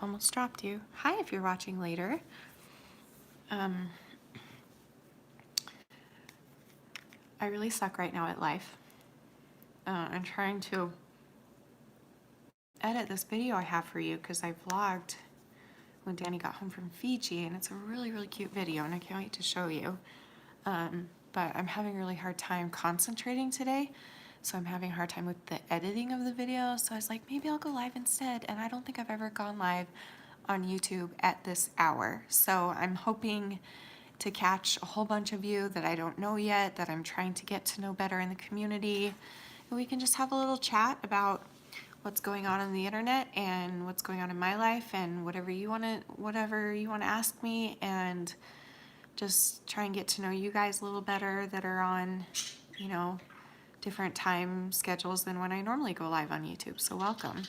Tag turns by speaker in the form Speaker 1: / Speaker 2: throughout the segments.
Speaker 1: almost dropped you. Hi, if you're watching later. I really suck right now at life. I'm trying to edit this video I have for you because I vlogged when Danny got home from Fiji, and it's a really, really cute video, and I can't wait to show you. But I'm having a really hard time concentrating today, so I'm having a hard time with the editing of the video, so I was like, maybe I'll go live instead, and I don't think I've ever gone live on YouTube at this hour. So I'm hoping to catch a whole bunch of you that I don't know yet, that I'm trying to get to know better in the community, and we can just have a little chat about what's going on the internet and what's going on in my life and whatever you want to ask me, and just try and get to know you guys a little better that are on, you know, different time schedules than when I normally go live on YouTube. So welcome.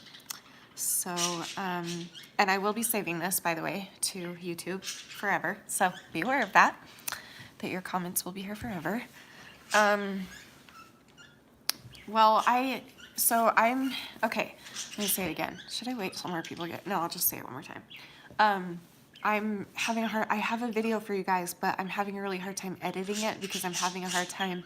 Speaker 1: So, and I will be saving this, by the way, to YouTube forever. So be aware of that your comments will be here forever. Well, okay, let me say it again. Should I wait till more people get, no, I'll just say it one more time. I have a video for you guys, but I'm having a really hard time editing it because I'm having a hard time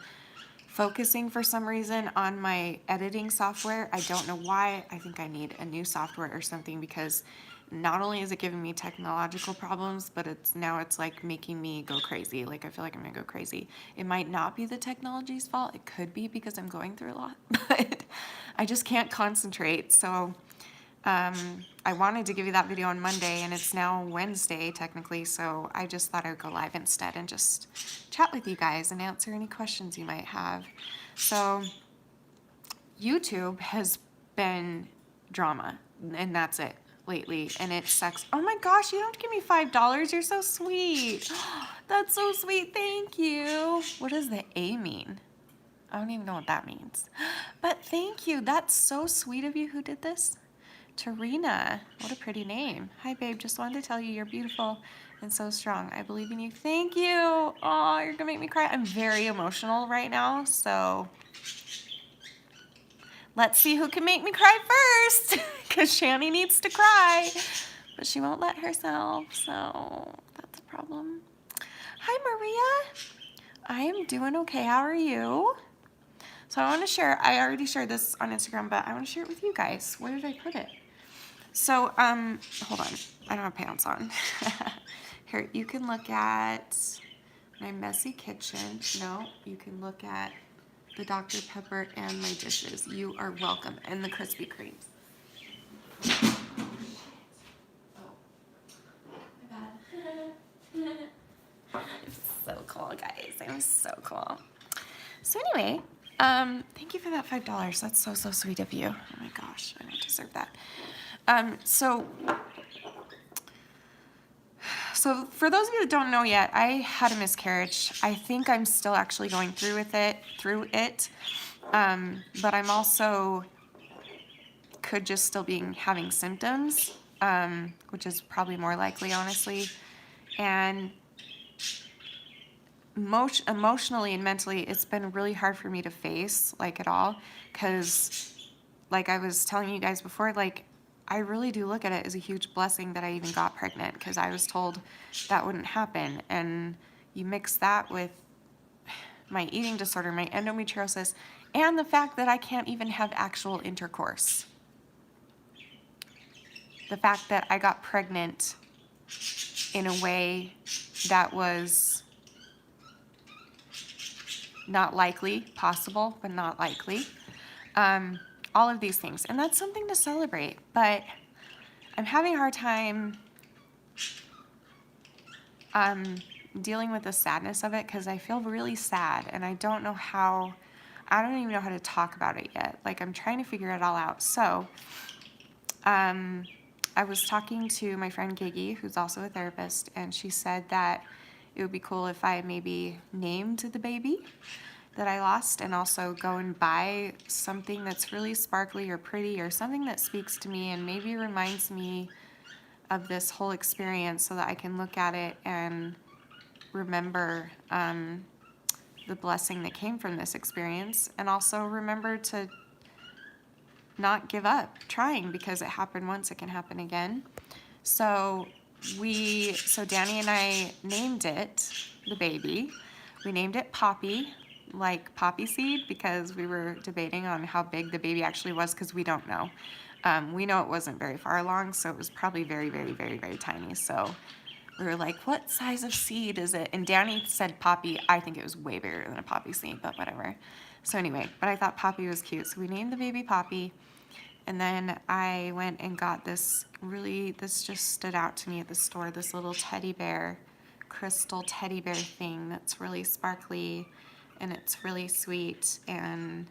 Speaker 1: focusing for some reason on my editing software. I don't know why. I think I need a new software or something, because not only is it giving me technological problems, but it's like making me go crazy. Like, I feel like I'm gonna go crazy. It might not be the technology's fault. It could be because I'm going through a lot, but I just can't concentrate. So I wanted to give you that video on Monday, and it's now Wednesday technically, so I just thought I would go live instead and just chat with you guys and answer any questions you might have. So YouTube has been drama, and that's it lately, and it sucks. Oh my gosh, you don't have to give me $5. You're so sweet. That's so sweet. Thank you. What does the A mean? I don't even know what that means. But thank you. That's so sweet of you. Who did this? Tarina, what a pretty name. Hi, babe. Just wanted to tell you you're beautiful and so strong. I believe in you. Thank you. Oh, you're gonna make me cry. I'm very emotional right now, so let's see who can make me cry first, because Shanny needs to cry, but she won't let herself, so that's a problem. Hi, Maria. I am doing okay. How are you? So I want to share, I already shared this on Instagram, but I want to share it with you guys. Where did I put it? So, hold on. I don't have pants on. Here, you can look at my messy kitchen. No, you can look at the Dr. Pepper and my dishes. You are welcome. And the Krispy Kremes. Oh, my bad. I'm so cool, guys. I'm so cool. So anyway, thank you for that $5. That's so, so sweet of you. Oh my gosh, I don't deserve that. So for those of you that don't know yet, I had a miscarriage. I think I'm still actually going through it. But I'm also could just still be having symptoms, which is probably more likely, honestly. And emotionally and mentally, it's been really hard for me to face, like, at all, because, like I was telling you guys before, like, I really do look at it as a huge blessing that I even got pregnant, because I was told that wouldn't happen. And you mix that with my eating disorder, my endometriosis, and the fact that I can't even have actual intercourse. The fact that I got pregnant in a way that was not likely, possible, but not likely. All of these things. And that's something to celebrate. But I'm having a hard time dealing with the sadness of it, because I feel really sad, and I don't even know how to talk about it yet. Like, I'm trying to figure it all out. So I was talking to my friend Gigi, who's also a therapist, and she said that it would be cool if I maybe named the baby that I lost, and also go and buy something that's really sparkly or pretty, or something that speaks to me and maybe reminds me of this whole experience, so that I can look at it and remember the blessing that came from this experience, and also remember to not give up trying, because it happened once, it can happen again. So Danny and I named it, the baby. We named it Poppy, like poppy seed, because we were debating on how big the baby actually was, because we don't know. We know it wasn't very far along, so it was probably very, very, very, very tiny. So we were like, what size of seed is it? And Danny said poppy. I think it was way bigger than a poppy seed, but whatever. So anyway, but I thought Poppy was cute. So we named the baby Poppy. And then I went and got this just stood out to me at the store, this little teddy bear, crystal teddy bear thing that's really sparkly and it's really sweet. And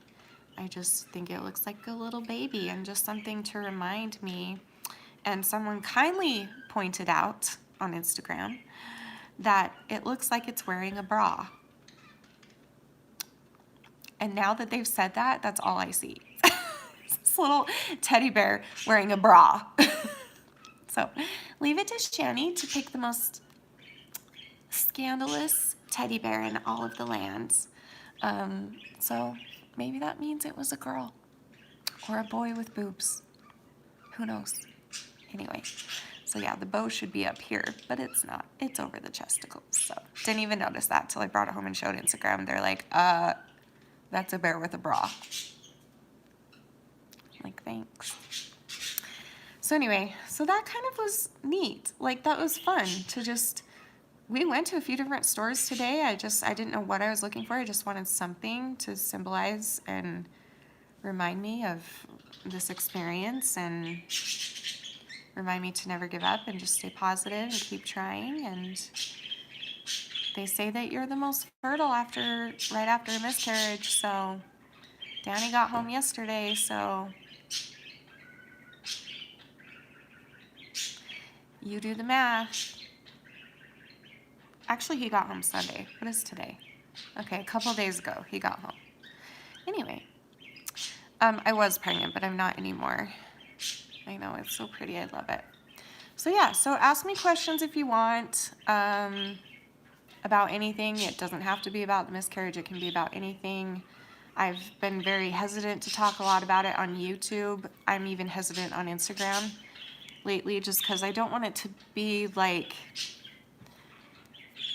Speaker 1: I just think it looks like a little baby and just something to remind me. And someone kindly pointed out on Instagram that it looks like it's wearing a bra. And now that they've said that, that's all I see. This little teddy bear wearing a bra. So leave it to Shanny to pick the most scandalous teddy bear in all of the lands. So maybe that means it was a girl or a boy with boobs. Who knows? Anyway, so yeah, the bow should be up here, but it's not. It's over the chesticles. So didn't even notice that till I brought it home and showed Instagram. They're like, that's a bear with a bra. Like, thanks. So anyway, so that kind of was neat. Like, that was fun to just, we went to a few different stores today. I didn't know what I was looking for. I just wanted something to symbolize and remind me of this experience and remind me to never give up and just stay positive and keep trying. And they say that you're the most fertile right after a miscarriage. So Danny got home yesterday, so you do the math. Actually, he got home Sunday. What is today? Okay, a couple days ago, he got home. Anyway, I was pregnant, but I'm not anymore. I know, it's so pretty. I love it. So yeah, so ask me questions if you want about anything. It doesn't have to be about the miscarriage. It can be about anything. I've been very hesitant to talk a lot about it on YouTube. I'm even hesitant on Instagram lately just because I don't want it to be like,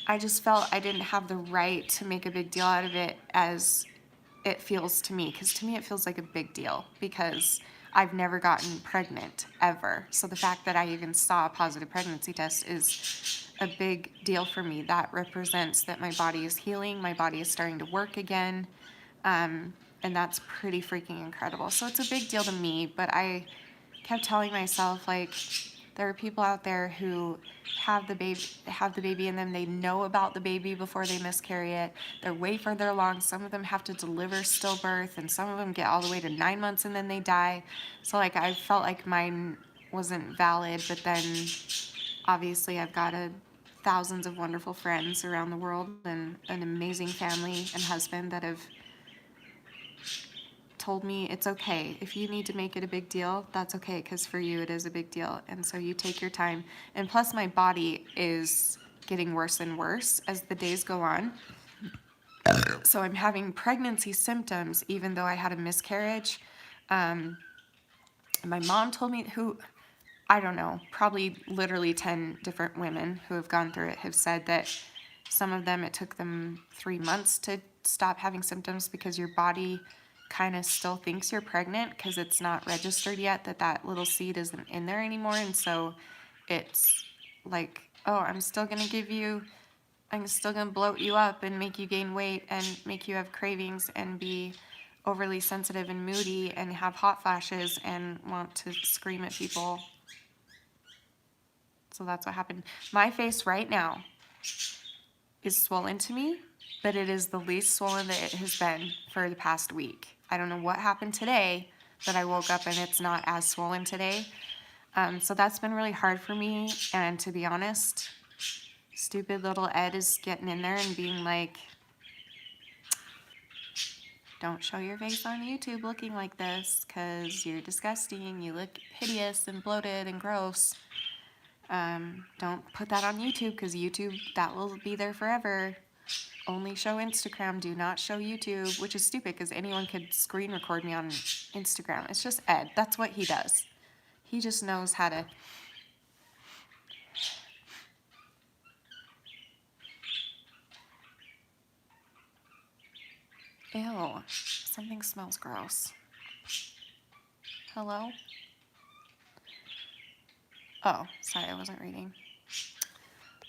Speaker 1: I just felt I didn't have the right to make a big deal out of it as it feels to me, because to me it feels like a big deal because I've never gotten pregnant ever. So the fact that I even saw a positive pregnancy test is a big deal for me. That represents that my body is healing, my body is starting to work again, and that's pretty freaking incredible. So it's a big deal to me, but I kept telling myself, like, there are people out there who have the baby and then they know about the baby before they miscarry it. They're way further along. Some of them have to deliver stillbirth, and some of them get all the way to 9 months and then they die. So like, I felt like mine wasn't valid, but then obviously I've got thousands of wonderful friends around the world and an amazing family and husband that have told me it's okay. If you need to make it a big deal, that's okay, because for you it is a big deal. And so you take your time. And plus my body is getting worse and worse as the days go on. So I'm having pregnancy symptoms even though I had a miscarriage. My mom told me, I don't know, probably literally 10 different women who have gone through it have said that some of them, it took them 3 months to stop having symptoms because your body kind of still thinks you're pregnant because it's not registered yet that little seed isn't in there anymore. And so it's like, oh, I'm still going to bloat you up and make you gain weight and make you have cravings and be overly sensitive and moody and have hot flashes and want to scream at people. So that's what happened. My face right now is swollen to me, but it is the least swollen that it has been for the past week. I don't know what happened today that I woke up and it's not as swollen today. So that's been really hard for me. And to be honest, stupid little Ed is getting in there and being like, don't show your face on YouTube looking like this because you're disgusting. You look hideous and bloated and gross. Don't put that on YouTube because YouTube, that will be there forever. Only show Instagram, do not show YouTube, which is stupid because anyone could screen record me on Instagram. It's just Ed. That's what he does. He just knows how to Ew. Something smells gross. Hello? Oh, sorry, I wasn't reading.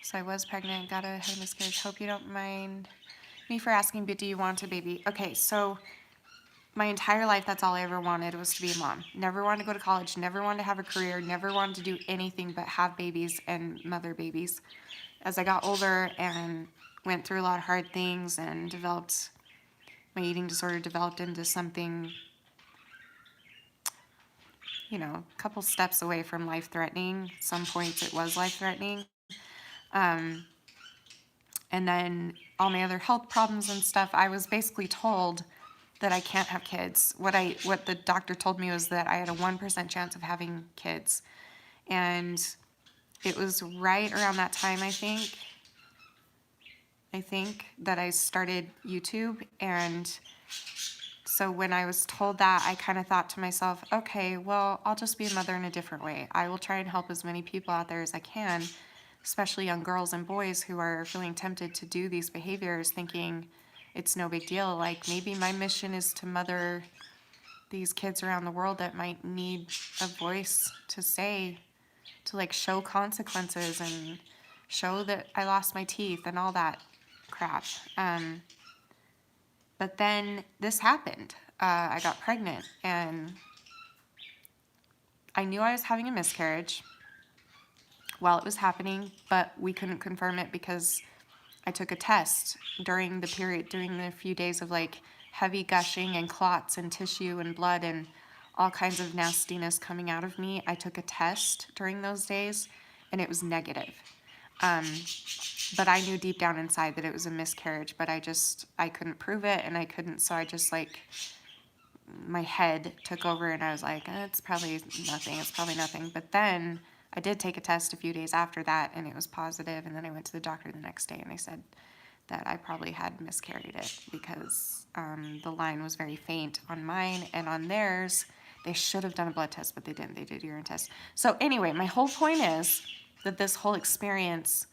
Speaker 1: So I was pregnant, had a miscarriage. Hope you don't mind me for asking, but do you want a baby? Okay, so my entire life, that's all I ever wanted was to be a mom. Never wanted to go to college, never wanted to have a career, never wanted to do anything but have babies and mother babies. As I got older and went through a lot of hard things and developed, my eating disorder developed into something, you know, a couple steps away from life-threatening. Some points it was life-threatening. And then all my other health problems and stuff, I was basically told that I can't have kids. What the doctor told me was that I had a 1% chance of having kids. And it was right around that time, I think that I started YouTube. And so when I was told that, I kind of thought to myself, okay, well, I'll just be a mother in a different way. I will try and help as many people out there as I can, especially young girls and boys who are feeling tempted to do these behaviors, thinking it's no big deal. Like, maybe my mission is to mother these kids around the world that might need a voice to say, to like show consequences and show that I lost my teeth and all that crap. But then this happened. I got pregnant and I knew I was having a miscarriage while it was happening, but we couldn't confirm it because I took a test during the period, during the few days of like heavy gushing and clots and tissue and blood and all kinds of nastiness coming out of me. I took a test during those days and it was negative. But I knew deep down inside that it was a miscarriage, but I couldn't prove it and I couldn't, so I just like, my head took over and I was like, it's probably nothing. But then I did take a test a few days after that and it was positive, and then I went to the doctor the next day and they said that I probably had miscarried it because the line was very faint on mine, and on theirs they should have done a blood test, but they didn't. They did a urine test. So anyway, my whole point is that this whole experience,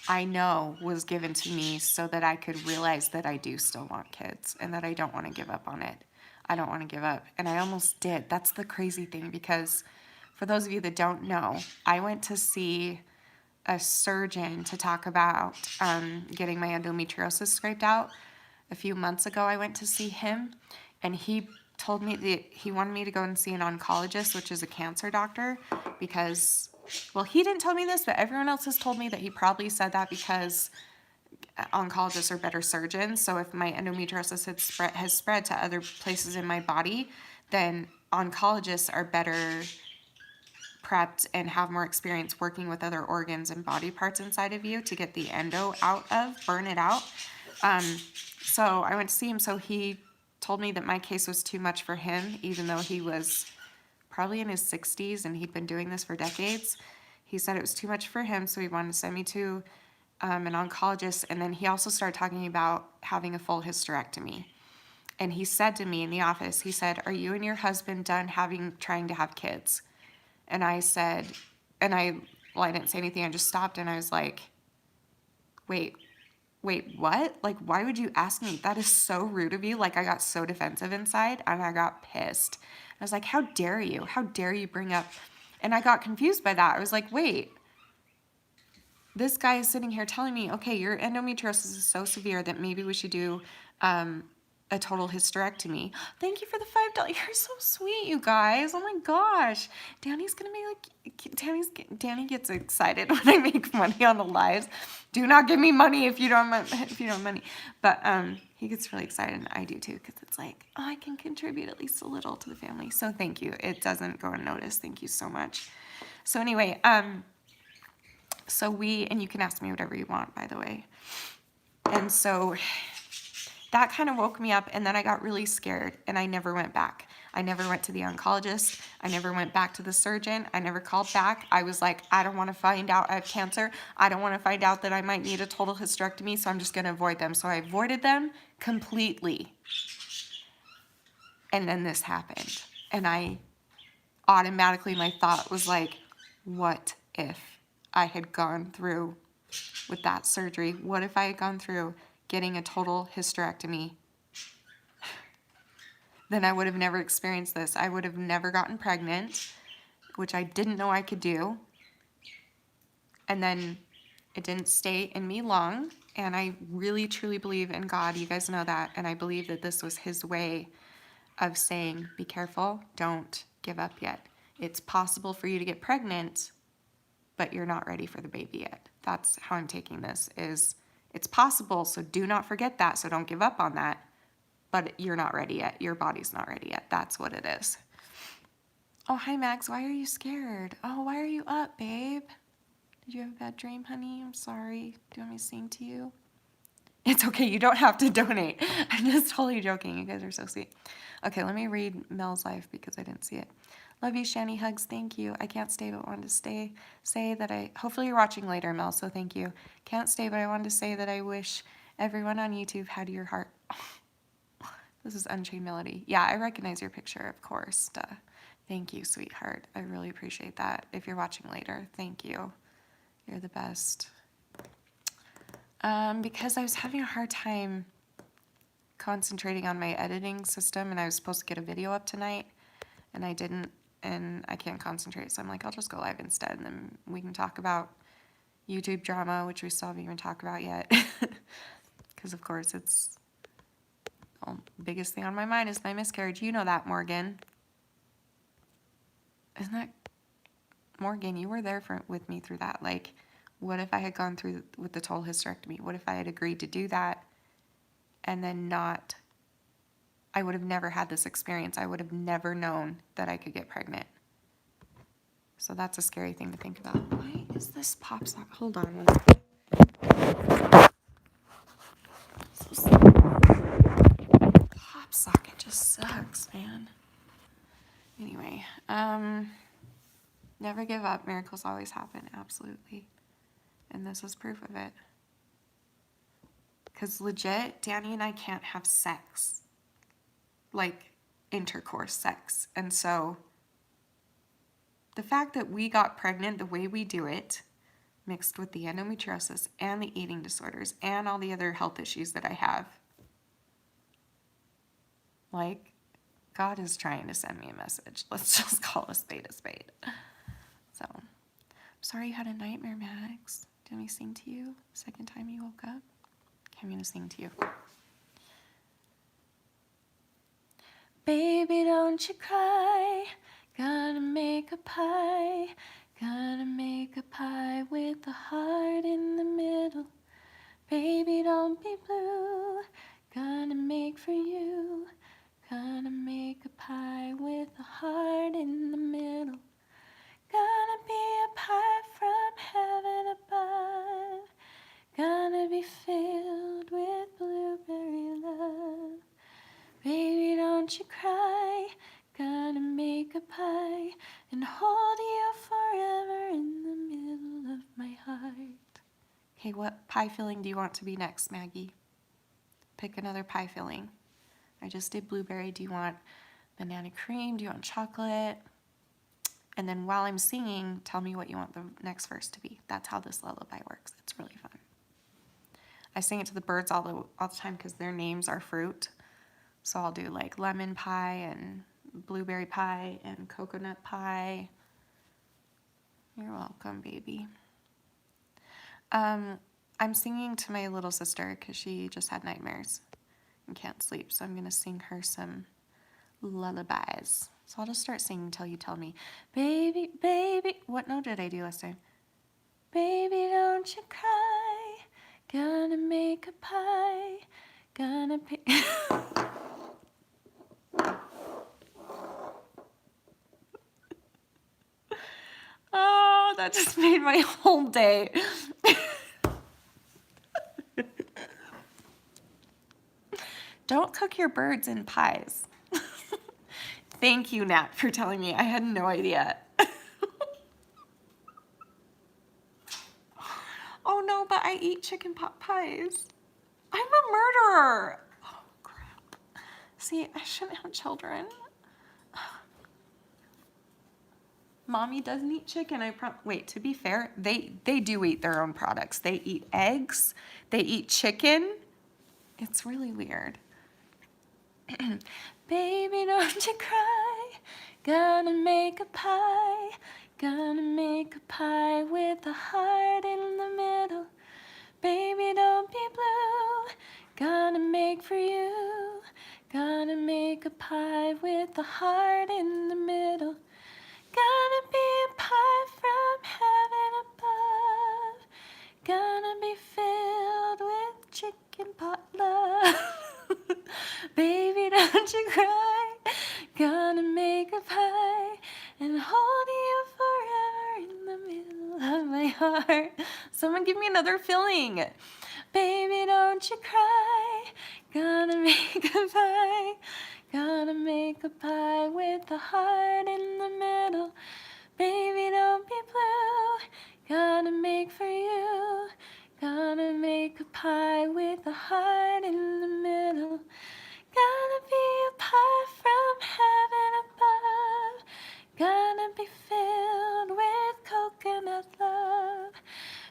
Speaker 1: I know, was given to me so that I could realize that I do still want kids and that I don't want to give up on it. I don't want to give up. And I almost did. That's the crazy thing, because for those of you that don't know, I went to see a surgeon to talk about getting my endometriosis scraped out. A few months ago, I went to see him, and he told me that he wanted me to go and see an oncologist, which is a cancer doctor, because, well, he didn't tell me this, but everyone else has told me that he probably said that because oncologists are better surgeons. So if my endometriosis has spread to other places in my body, then oncologists are better prepped and have more experience working with other organs and body parts inside of you to get the endo burn it out. So I went to see him. So he told me that my case was too much for him, even though he was probably in his 60s and he'd been doing this for decades. He said it was too much for him, so he wanted to send me to an oncologist. And then he also started talking about having a full hysterectomy. And he said to me in the office, he said, "Are you and your husband done trying to have kids?" And I said, I didn't say anything. I just stopped and I was like, wait, what? Like, why would you ask me? That is so rude of you. Like, I got so defensive inside and I got pissed. I was like, how dare you? How dare you bring up? And I got confused by that. I was like, wait, this guy is sitting here telling me, okay, your endometriosis is so severe that maybe we should do a total hysterectomy. Thank you for the $5. You're so sweet, you guys. Oh my gosh. Danny's gonna be like, Danny gets excited when I make money on the lives. Do not give me money if you don't have money. But he gets really excited, and I do too, because it's like, oh, I can contribute at least a little to the family. So thank you. It doesn't go unnoticed. Thank you so much. So anyway, and you can ask me whatever you want, by the way. And so that kind of woke me up, and then I got really scared, and I never went back. I never went to the oncologist. I never went back to the surgeon. I never called back. I was like, I don't want to find out I have cancer. I don't want to find out that I might need a total hysterectomy, so I'm just going to avoid them. So I avoided them completely. And then this happened. And my thought was like, what if I had gone through with that surgery? What if I had gone through getting a total hysterectomy? then I would have never experienced this. I would have never gotten pregnant, which I didn't know I could do. And then it didn't stay in me long. And I really, truly believe in God. You guys know that. And I believe that this was his way of saying, be careful, don't give up yet. It's possible for you to get pregnant, but you're not ready for the baby yet. That's how I'm taking this, is it's possible, so do not forget that, so don't give up on that, but you're not ready yet. Your body's not ready yet. That's what it is. Oh, hi, Max. Why are you scared? Oh, why are you up, babe? Did you have a bad dream, honey? I'm sorry. Do you want me to sing to you? It's okay. You don't have to donate. I'm just totally joking. You guys are so sweet. Okay, let me read Mel's life because I didn't see it. Love you, Shanny. Hugs. Thank you. I can't stay, but wanted to say that hopefully you're watching later, Mel, so thank you. Can't stay, but I wanted to say that I wish everyone on YouTube had your heart. This is Unchained Melody. Yeah, I recognize your picture, of course. Duh. Thank you, sweetheart. I really appreciate that. If you're watching later, thank you. You're the best. Because I was having a hard time concentrating on my editing system, and I was supposed to get a video up tonight, and I didn't, and I can't concentrate, so I'm like, I'll just go live instead, and then we can talk about YouTube drama, which we still haven't even talked about yet, because of course it's the biggest thing on my mind is my miscarriage. You know that, Morgan. Isn't that, Morgan, you were there with me through that. Like, what if I had gone through with the total hysterectomy? What if I had agreed to do that and then not, I would have never had this experience. I would have never known that I could get pregnant. So that's a scary thing to think about. Why is this pop socket? Hold on one second. Pop socket just sucks, man. Anyway, never give up. Miracles always happen. Absolutely. And this is proof of it. Because legit, Danny and I can't have sex. Like, intercourse sex. And so, the fact that we got pregnant the way we do it, mixed with the endometriosis and the eating disorders and all the other health issues that I have, like, God is trying to send me a message. Let's just call a spade a spade. So, I'm sorry you had a nightmare, Max. Did me sing to you? Second time you woke up? Okay, I'm going to sing to you. Baby, don't you cry. Gonna make a pie. Gonna make a pie with a heart in the middle. Baby, don't be blue. Gonna make for you. Gonna make a pie with a heart in the middle. Gonna be a pie from heaven above. Gonna be filled with blueberry love. Baby, don't you cry. Gonna make a pie and hold you forever in the middle of my heart. Okay, what pie filling do you want to be next, Maggie? Pick another pie filling. I just did blueberry. Do you want banana cream? Do you want chocolate? And then while I'm singing, tell me what you want the next verse to be. That's how this lullaby works. It's really fun. I sing it to the birds all the time because their names are fruit. So I'll do like lemon pie and blueberry pie and coconut pie. You're welcome, baby. I'm singing to my little sister because she just had nightmares and can't sleep. So I'm going to sing her some lullabies. So I'll just start singing until you tell me, baby, baby. What note did I do last time? Baby, don't you cry. Gonna make a pie. Gonna pick... Oh, that just made my whole day. Don't cook your birds in pies. Thank you, Nat, for telling me. I had no idea. Oh no, but I eat chicken pot pies. I'm a murderer. Oh, crap. See, I shouldn't have children. Mommy doesn't eat chicken. Wait, to be fair, they do eat their own products. They eat eggs. They eat chicken. It's really weird. Baby, don't you cry. Gonna make a pie. Gonna make a pie with a heart in the middle. Baby, don't be blue. Gonna make for you. Gonna make a pie with a heart in the middle. Gonna be a pie from heaven above. Gonna be filled with chicken pot love. Baby, don't you cry. Gonna make a pie and hold you forever in the middle of my heart. Someone give me another filling. Baby, don't you cry. Gonna make a pie. Gonna make a pie with a heart in the middle. Baby, don't be blue. Gonna make for you. Gonna make a pie with a heart in the middle. Gonna be a pie from heaven above. Gonna be filled with coconut love.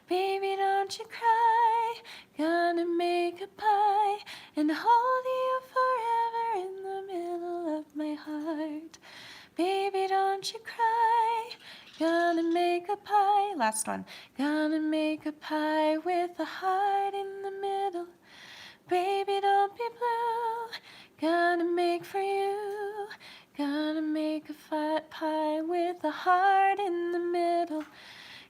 Speaker 1: Baby, don't you cry. Gonna make a pie and hold you forever in the middle of my heart. Baby, don't you cry. Gonna make a pie. Last one. Gonna make a pie with a heart in the middle. Baby, don't be blue. Gonna make for you. Gonna make a fat pie with a heart in the middle.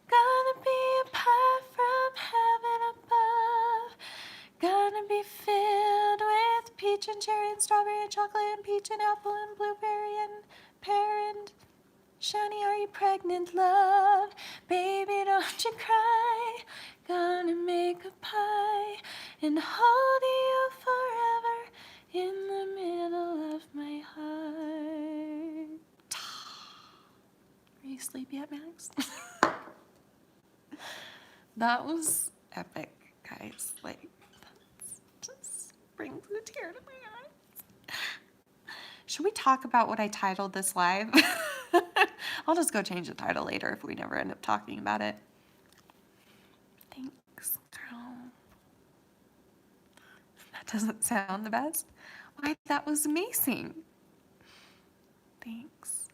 Speaker 1: Gonna be a pie from heaven above. Gonna be filled with peach and cherry and strawberry and chocolate and peach and apple and blueberry and pear and Shanny, are you pregnant, love? Baby, don't you cry. Gonna make a pie and hold you forever in the middle of my heart. Are you sleepy yet, Max? That was epic, guys. Like, that just brings a tear to my eyes. Should we talk about what I titled this live? I'll just go change the title later if we never end up talking about it. Thanks, girl. That doesn't sound the best. Why, that was amazing. Thanks.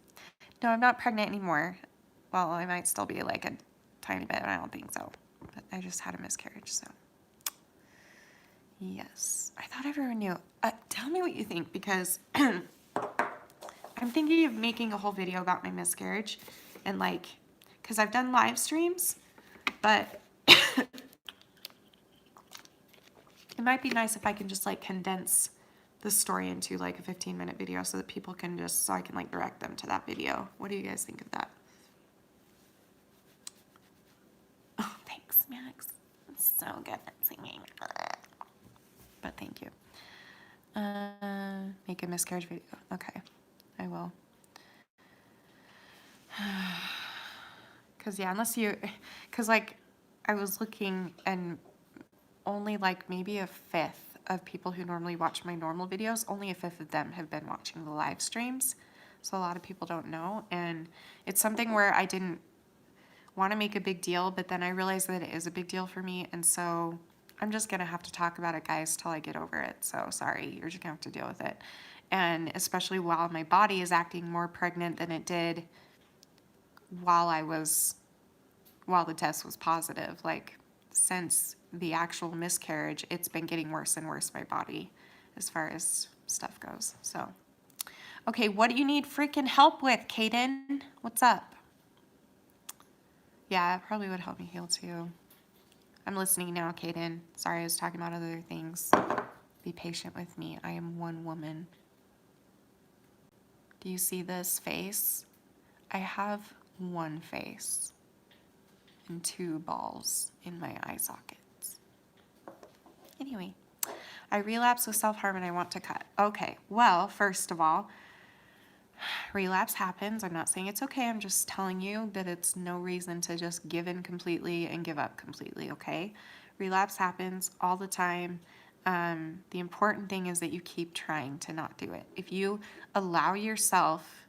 Speaker 1: No, I'm not pregnant anymore. Well, I might still be like a tiny bit, but I don't think so. But I just had a miscarriage, so. Yes. I thought everyone knew. Tell me what you think, because I'm thinking of making a whole video about my miscarriage and like, because I've done live streams, but it might be nice if I can just like condense the story into like a 15-minute video so that people can just, so I can like direct them to that video. What do you guys think of that? Oh, thanks, Max. I'm so good at singing. But thank you. Make a miscarriage video. Okay, I will. Because, yeah, unless you, because, like, I was looking and only, like, maybe a fifth of people who normally watch my normal videos, only a fifth of them have been watching the live streams. So a lot of people don't know. And it's something where I didn't want to make a big deal, but then I realized that it is a big deal for me. And so I'm just going to have to talk about it, guys, till I get over it. So sorry, you're just going to have to deal with it. And especially while my body is acting more pregnant than it did while the test was positive. Like, since the actual miscarriage, it's been getting worse and worse, my body, as far as stuff goes. So, okay, what do you need freaking help with, Kaden? What's up? Yeah, it probably would help me heal too. I'm listening now, Kaden. Sorry, I was talking about other things. Be patient with me. I am one woman. Do you see this face? I have one face and two balls in my eye sockets. Anyway, I relapse with self-harm and I want to cut. Okay, well, first of all, relapse happens. I'm not saying it's okay. I'm just telling you that it's no reason to just give in completely and give up completely, okay? Relapse happens all the time. The important thing is that you keep trying to not do it. If you allow yourself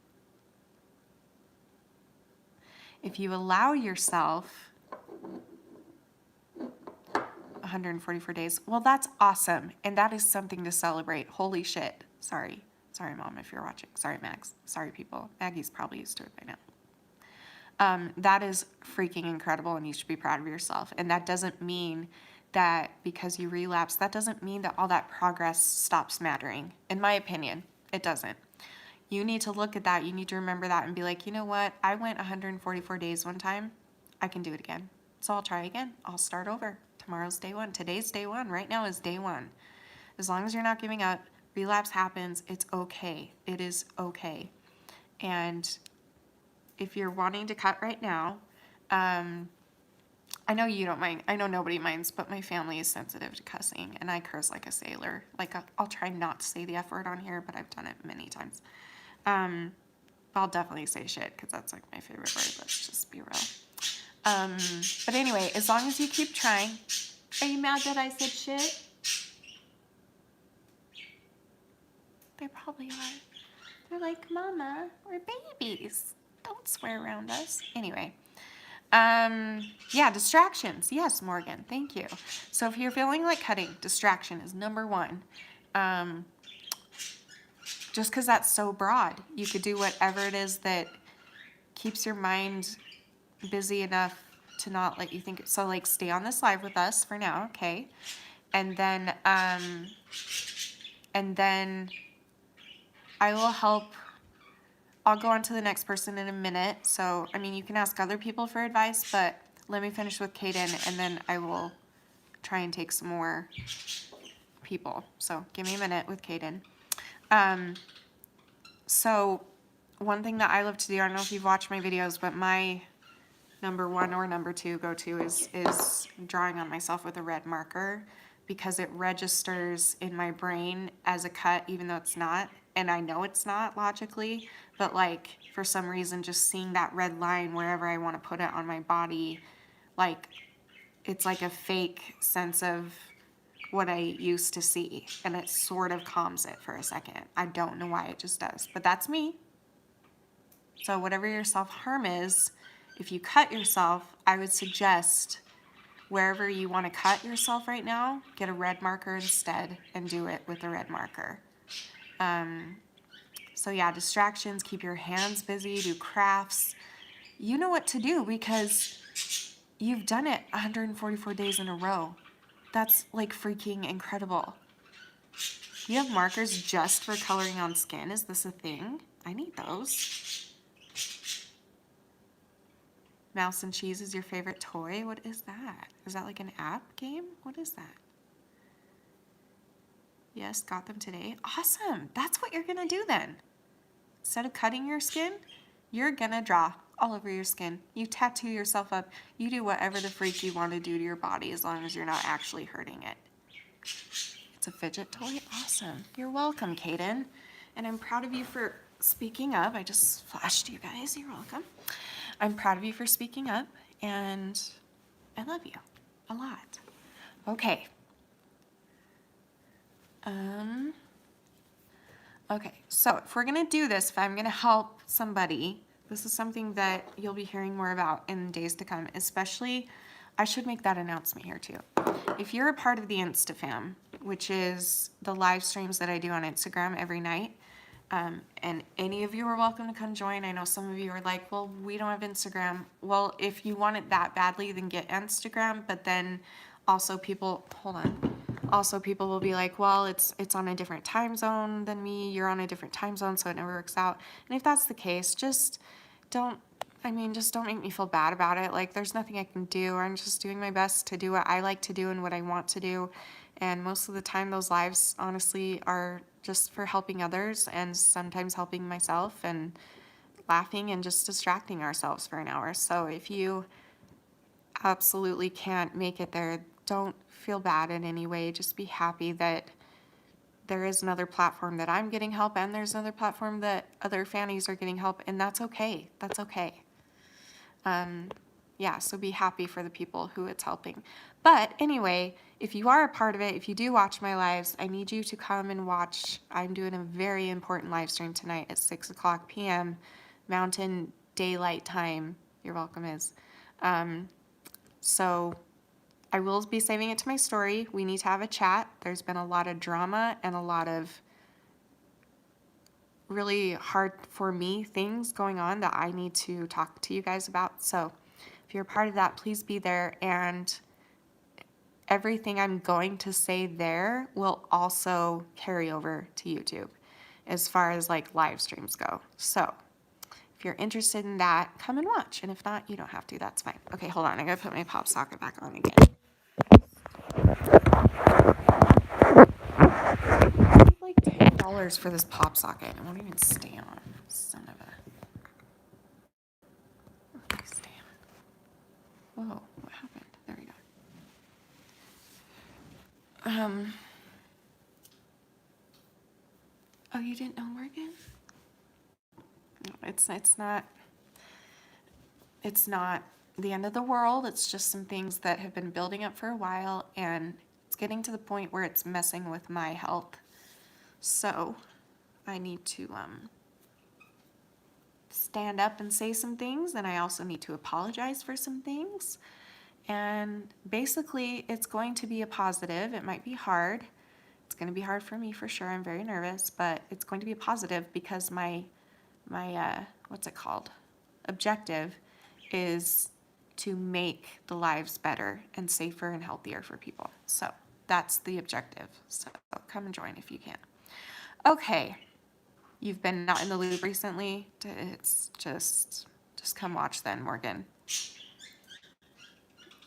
Speaker 1: 144 days, well, that's awesome. And that is something to celebrate. Holy shit. Sorry. Sorry, Mom, if you're watching. Sorry, Max. Sorry, people. Maggie's probably used to it by now. That is freaking incredible, and you should be proud of yourself. And that doesn't mean that because you relapse, that doesn't mean that all that progress stops mattering. In my opinion, it doesn't. You need to look at that. You need to remember that and be like, you know what? I went 144 days one time. I can do it again. So I'll try again. I'll start over. Tomorrow's day one. Today's day one. Right now is day one. As long as you're not giving up, relapse happens. It's okay. It is okay. And if you're wanting to cut right now, I know you don't mind. I know nobody minds, but my family is sensitive to cussing, and I curse like a sailor. Like, I'll try not to say the F word on here, but I've done it many times. I'll definitely say shit, because that's like my favorite word. Let's just be real. But anyway, as long as you keep trying. Are you mad that I said shit? They probably are. They're like, Mama, we're babies. Don't swear around us. Anyway. Yeah, distractions. Yes, Morgan. Thank you. So if you're feeling like cutting, distraction is number one. Just because that's so broad, you could do whatever it is that keeps your mind busy enough to not let you think. So like, stay on this live with us for now, okay? And then I will help. I'll go on to the next person in a minute. So, I mean, you can ask other people for advice, but let me finish with Kaden, and then I will try and take some more people. So, give me a minute with Kaden. So, one thing that I love to do, I don't know if you've watched my videos, but my number one or number two go-to is drawing on myself with a red marker, because it registers in my brain as a cut, even though it's not. And I know it's not logically, but like, for some reason, just seeing that red line wherever I want to put it on my body, like, it's like a fake sense of what I used to see. And it sort of calms it for a second. I don't know why, it just does. But that's me. So whatever your self-harm is, if you cut yourself, I would suggest wherever you want to cut yourself right now, get a red marker instead and do it with a red marker. So yeah, distractions, keep your hands busy, do crafts. You know what to do because you've done it 144 days in a row. That's like freaking incredible. You have markers just for coloring on skin. Is this a thing? I need those. Mouse and Cheese is your favorite toy? What is that? Is that like an app game? What is that? Yes, got them today. Awesome. That's what you're going to do then. Instead of cutting your skin, you're going to draw all over your skin. You tattoo yourself up. You do whatever the freak you want to do to your body as long as you're not actually hurting it. It's a fidget toy? Awesome. You're welcome, Kaden. And I'm proud of you for speaking up. I just flashed you guys. You're welcome. I'm proud of you for speaking up, and I love you a lot. Okay. Okay, so if we're gonna do this, if I'm gonna help somebody, this is something that you'll be hearing more about in days to come, especially, I should make that announcement here too. If you're a part of the InstaFam, which is the live streams that I do on Instagram every night, and any of you are welcome to come join. I know some of you are like, well, we don't have Instagram. Well, if you want it that badly, then get Instagram, but then also people, hold on. Also, people will be like, well, it's on a different time zone than me. You're on a different time zone, so it never works out. And if that's the case, just don't make me feel bad about it. Like, there's nothing I can do. I'm just doing my best to do what I like to do and what I want to do. And most of the time, those lives, honestly, are just for helping others and sometimes helping myself and laughing and just distracting ourselves for an hour. So if you absolutely can't make it there, don't feel bad in any way. Just be happy that there is another platform that I'm getting help, and there's another platform that other fannies are getting help, and that's okay. That's okay. Yeah, so be happy for the people who it's helping. But anyway, if you are a part of it, if you do watch my lives, I need you to come and watch. I'm doing a very important live stream tonight at 6 o'clock p.m. Mountain Daylight Time. You're welcome, Is. So I will be saving it to my story. We need to have a chat. There's been a lot of drama and a lot of really hard for me things going on that I need to talk to you guys about. So if you're a part of that, please be there. And everything I'm going to say there will also carry over to YouTube as far as like live streams go. So if you're interested in that, come and watch. And if not, you don't have to. That's fine. Okay, hold on. I gotta put my pop socket back on again. I paid like $10 for this pop socket. It won't even stay on. Son of a. Okay, stay on. Whoa, what happened? There we go. Oh, you didn't know Morgan? No, it's not the end of the world. It's just some things that have been building up for a while, and it's getting to the point where it's messing with my health. So I need to stand up and say some things, and I also need to apologize for some things. And basically, it's going to be a positive. It might be hard. It's going to be hard for me for sure. I'm very nervous, but it's going to be a positive because my what's it called? Objective is to make the lives better and safer and healthier for people. So that's the objective. So come and join if you can. Okay. You've been not in the loop recently. It's just come watch then, Morgan.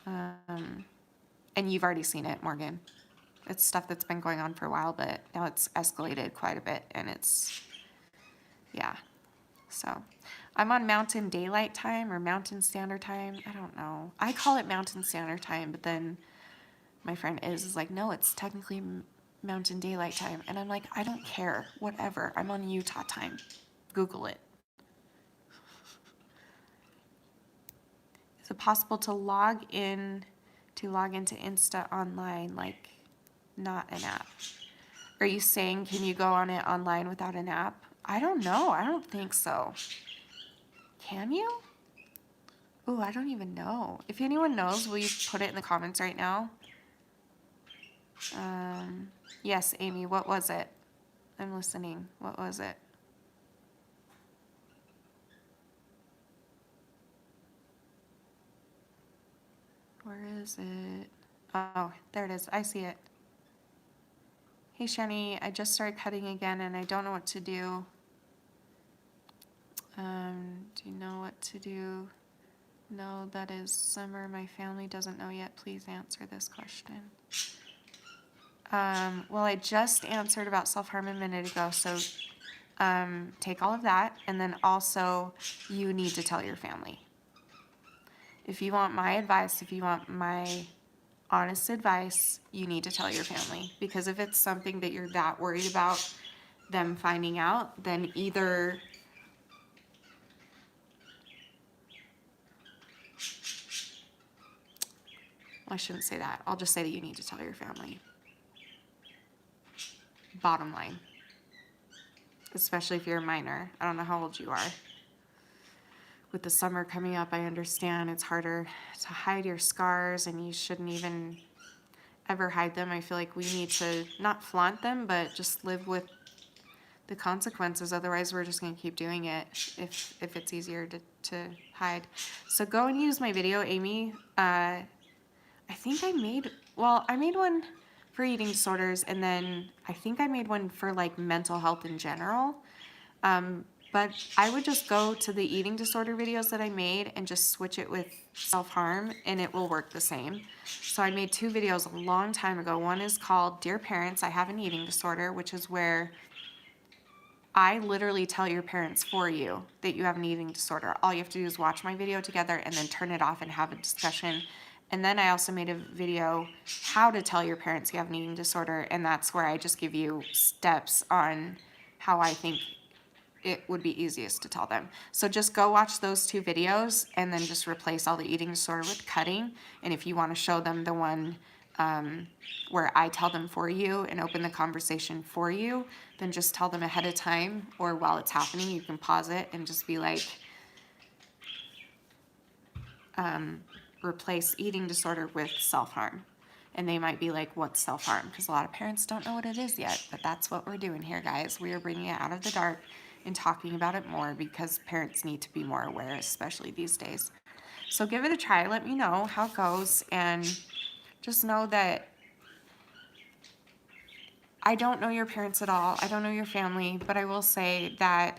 Speaker 1: And you've already seen it, Morgan. It's stuff that's been going on for a while, but now it's escalated quite a bit, and it's, yeah. So I'm on Mountain Daylight Time or Mountain Standard Time. I don't know. I call it Mountain Standard Time, but then my friend is like, no, it's technically Mountain Daylight Time. And I'm like, I don't care. Whatever. I'm on Utah time. Google it. Is it possible to log into Insta online, like not an app? Are you saying, can you go on it online without an app? I don't know. I don't think so. Can you? Oh, I don't even know. If anyone knows, will you put it in the comments right now? Yes, Amy, what was it? I'm listening. What was it? Where is it? Oh, there it is. I see it. Hey, Shanny, I just started cutting again and I don't know what to do. Do you know what to do? No, that is summer. My family doesn't know yet. Please answer this question. Well, I just answered about self-harm a minute ago, so take all of that, and then also you need to tell your family. If you want my advice, if you want my honest advice, you need to tell your family, because if it's something that you're that worried about them finding out, then either I shouldn't say that. I'll just say that you need to tell your family. Bottom line. Especially if you're a minor. I don't know how old you are. With the summer coming up, I understand it's harder to hide your scars, and you shouldn't even ever hide them. I feel like we need to not flaunt them, but just live with the consequences. Otherwise, we're just going to keep doing it if it's easier to hide. So go and use my video, Amy. I think I made one for eating disorders, and then I think I made one for like mental health in general. But I would just go to the eating disorder videos that I made and just switch it with self-harm, and it will work the same. So I made 2 videos a long time ago. One is called Dear Parents, I Have an Eating Disorder, which is where I literally tell your parents for you that you have an eating disorder. All you have to do is watch my video together and then turn it off and have a discussion. And then I also made a video, how to tell your parents you have an eating disorder, and that's where I just give you steps on how I think it would be easiest to tell them. So just go watch those 2 videos and then just replace all the eating disorder with cutting. And if you want to show them the one where I tell them for you and open the conversation for you, then just tell them ahead of time, or while it's happening, you can pause it and just be like, replace eating disorder with self-harm. And they might be like, what's self-harm? Because a lot of parents don't know what it is yet, but that's what we're doing here, guys. We are bringing it out of the dark and talking about it more, because parents need to be more aware, especially these days. So give it a try. Let me know how it goes, and just know that I don't know your parents at all. I don't know your family, but I will say that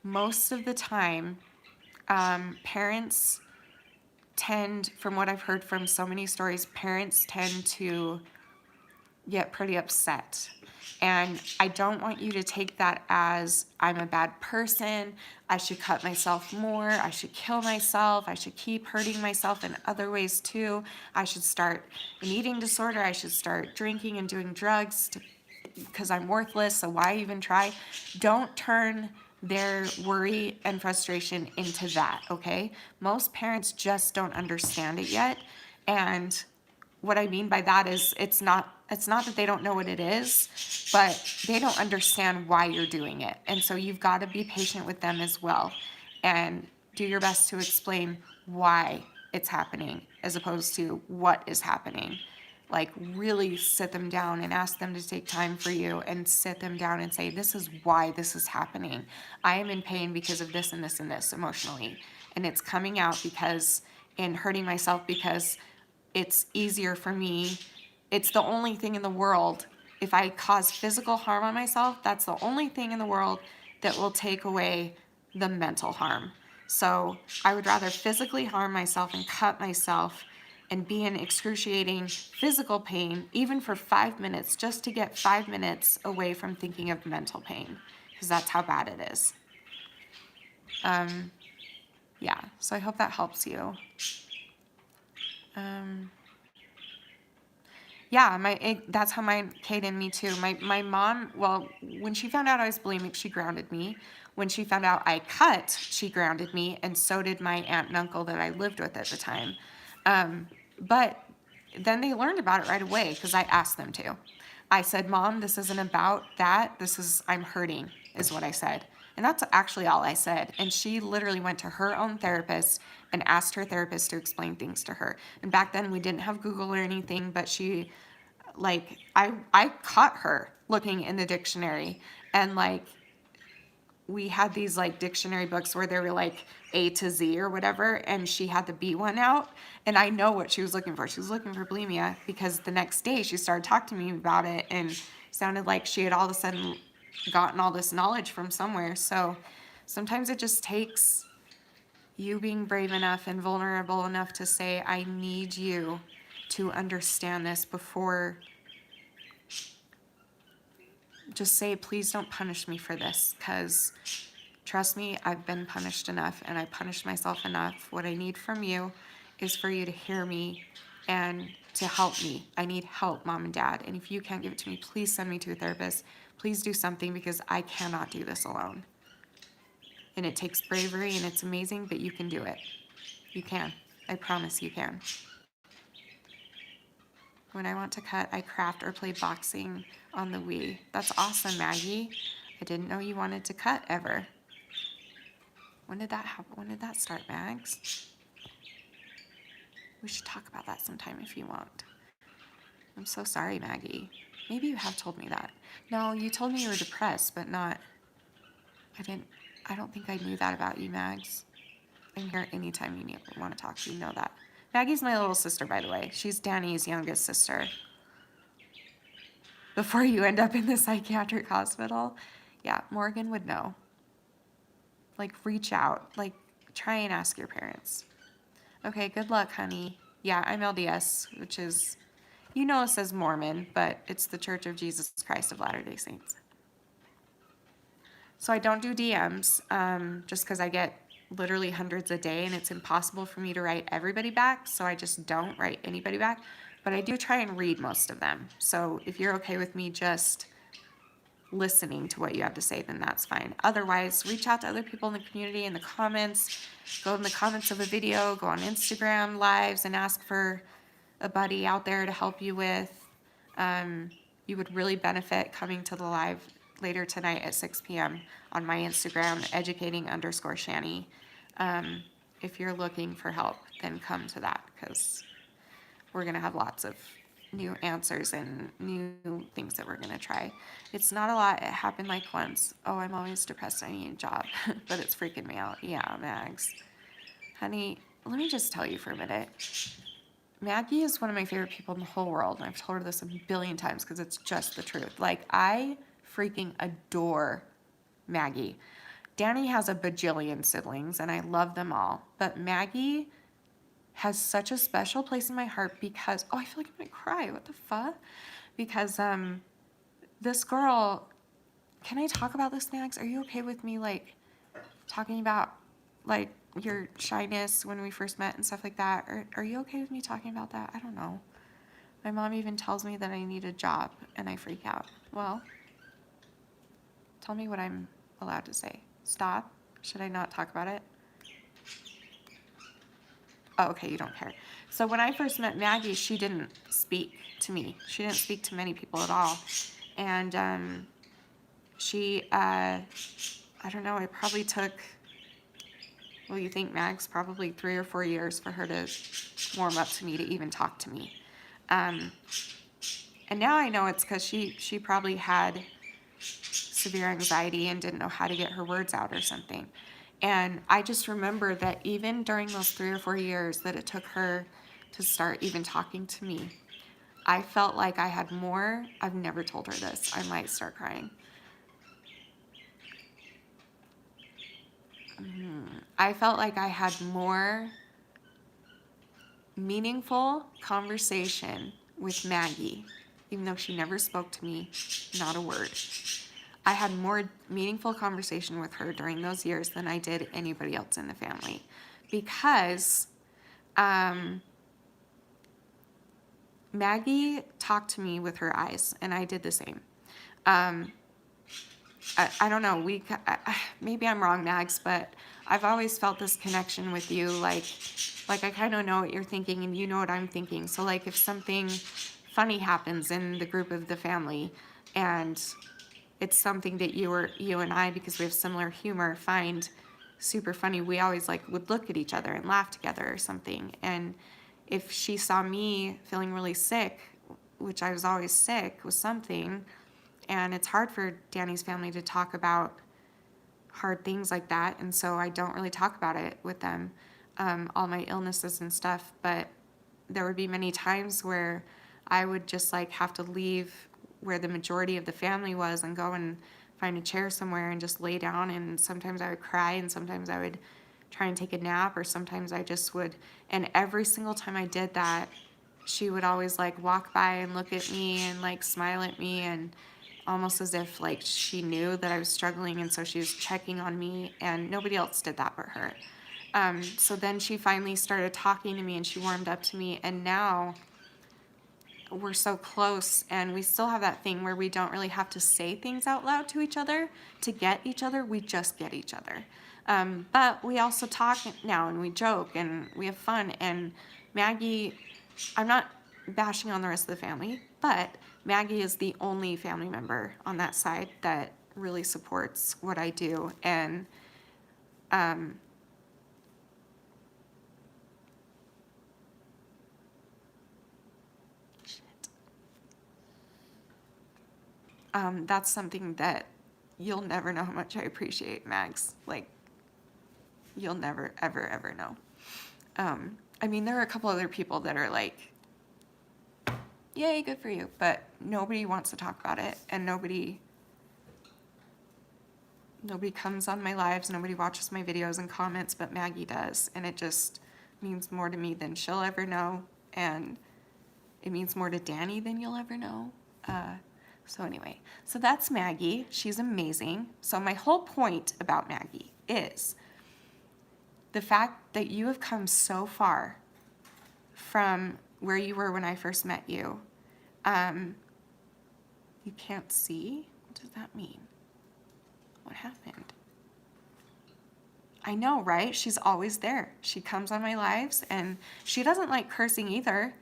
Speaker 1: most of the time, parents tend, from what I've heard from so many stories, parents tend to get pretty upset. And I don't want you to take that as I'm a bad person, I should cut myself more, I should kill myself, I should keep hurting myself in other ways too, I should start an eating disorder, I should start drinking and doing drugs because I'm worthless, so why even try? Don't turn their worry and frustration into that, okay? Most parents just don't understand it yet. And what I mean by that is it's not that they don't know what it is, but they don't understand why you're doing it. And so you've got to be patient with them as well and do your best to explain why it's happening as opposed to what is happening. Like, really sit them down and ask them to take time for you and sit them down and say, this is why this is happening. I am in pain because of this and this and this emotionally. And it's coming out because, and hurting myself because it's easier for me. It's the only thing in the world. If I cause physical harm on myself, that's the only thing in the world that will take away the mental harm. So I would rather physically harm myself and cut myself and be in excruciating physical pain, even for 5 minutes, just to get 5 minutes away from thinking of mental pain, because that's how bad it is. Yeah, so I hope that helps you. Yeah, that's how my Kate and me too. My mom, well, when she found out I was bulimic, she grounded me. When she found out I cut, she grounded me, and so did my aunt and uncle that I lived with at the time. But then they learned about it right away because I asked them to. I said, Mom, this isn't about that. I'm hurting, is what I said. And that's actually all I said. And she literally went to her own therapist and asked her therapist to explain things to her. And back then we didn't have Google or anything, but she, like, I caught her looking in the dictionary, and like, we had these like dictionary books where they were like A to Z or whatever, and she had the B one out, and I know what she was looking for. She was looking for bulimia because the next day she started talking to me about it, and sounded like she had all of a sudden gotten all this knowledge from somewhere. So sometimes it just takes you being brave enough and vulnerable enough to say, I need you to understand this before. Just say, please don't punish me for this, because trust me, I've been punished enough, and I punished myself enough. What I need from you is for you to hear me and to help me. I need help, Mom and Dad. And if you can't give it to me, please send me to a therapist. Please do something, because I cannot do this alone. And it takes bravery, and it's amazing, but you can do it. You can. I promise you can. When I want to cut, I craft or play boxing on the Wii. That's awesome, Maggie. I didn't know you wanted to cut ever. When did that happen? When did that start, Mags? We should talk about that sometime if you want. I'm so sorry, Maggie. Maybe you have told me that. No, you told me you were depressed, but not... I don't think I knew that about you, Mags. I'm here anytime you want to talk. You know that. Maggie's my little sister, by the way. She's Danny's youngest sister. Before you end up in the psychiatric hospital, yeah, Morgan would know. Like, reach out. Like, try and ask your parents. Okay, good luck, honey. Yeah, I'm LDS, which is, it says Mormon, but it's the Church of Jesus Christ of Latter-day Saints. So I don't do DMs, just because I get literally hundreds a day, and it's impossible for me to write everybody back, so I just don't write anybody back. But I do try and read most of them. So if you're okay with me just listening to what you have to say, then that's fine. Otherwise, reach out to other people in the community in the comments. Go in the comments of a video, go on Instagram lives and ask for a buddy out there to help you with. You would really benefit coming to the live later tonight at 6 p.m. on my Instagram, educating_Shanny. If you're looking for help, then come to that, because we're going to have lots of new answers and new things that we're going to try. It's not a lot. It happened like once. Oh, I'm always depressed. I need a job, but it's freaking me out. Yeah, Mags. Honey, let me just tell you for a minute. Maggie is one of my favorite people in the whole world. And I've told her this a billion times because it's just the truth. Like, I freaking adore Maggie. Danny has a bajillion siblings, and I love them all. But Maggie has such a special place in my heart because, oh, I feel like I'm gonna cry. What the fuck? Because this girl, can I talk about this, Max? Are you okay with me, like, talking about, like, your shyness when we first met and stuff like that? Or are you okay with me talking about that? I don't know. My mom even tells me that I need a job, and I freak out. Well, tell me what I'm allowed to say. Stop? Should I not talk about it? Oh, okay, you don't care. So when I first met Maggie, she didn't speak to me. She didn't speak to many people at all. And she, I don't know, it probably took, well, you think, Mags, probably 3 or 4 years for her to warm up to me, to even talk to me. And now I know it's because she probably had severe anxiety and didn't know how to get her words out or something. And I just remember that even during those 3 or 4 years that it took her to start even talking to me, I felt like I had more. I've never told her this. I might start crying. I felt like I had more meaningful conversation with Maggie, even though she never spoke to me, not a word. I had more meaningful conversation with her during those years than I did anybody else in the family, because Maggie talked to me with her eyes, and I did the same. I don't know, maybe I'm wrong, Mags, but I've always felt this connection with you, like I kind of know what you're thinking, and you know what I'm thinking. So, like, if something funny happens in the group of the family, and it's something that you and I, because we have similar humor, find super funny, we always, like, would look at each other and laugh together or something. And if she saw me feeling really sick, which I was always sick with something, and it's hard for Danny's family to talk about hard things like that, and so I don't really talk about it with them, all my illnesses and stuff. But there would be many times where I would just, like, have to leave where the majority of the family was and go and find a chair somewhere and just lay down, and sometimes I would cry, and sometimes I would try and take a nap, or sometimes I just would. And every single time I did that, she would always, like, walk by and look at me and, like, smile at me, and almost as if, like, she knew that I was struggling, and so she was checking on me, and nobody else did that but her. So then she finally started talking to me, and she warmed up to me, and now we're so close, and we still have that thing where we don't really have to say things out loud to each other to get each other. We just get each other. But we also talk now, and we joke, and we have fun. And Maggie, I'm not bashing on the rest of the family, but Maggie is the only family member on that side that really supports what I do. And that's something that you'll never know how much I appreciate, Mags. Like, you'll never, ever, ever know. I mean, there are a couple other people that are like, yay, good for you, but nobody wants to talk about it, and nobody comes on my lives, nobody watches my videos and comments, but Maggie does, and it just means more to me than she'll ever know, and it means more to Danny than you'll ever know. So anyway, so that's Maggie. She's amazing. So my whole point about Maggie is the fact that you have come so far from where you were when I first met you. You can't see? What does that mean? What happened? I know, right? She's always there. She comes on my lives, and she doesn't like cursing either.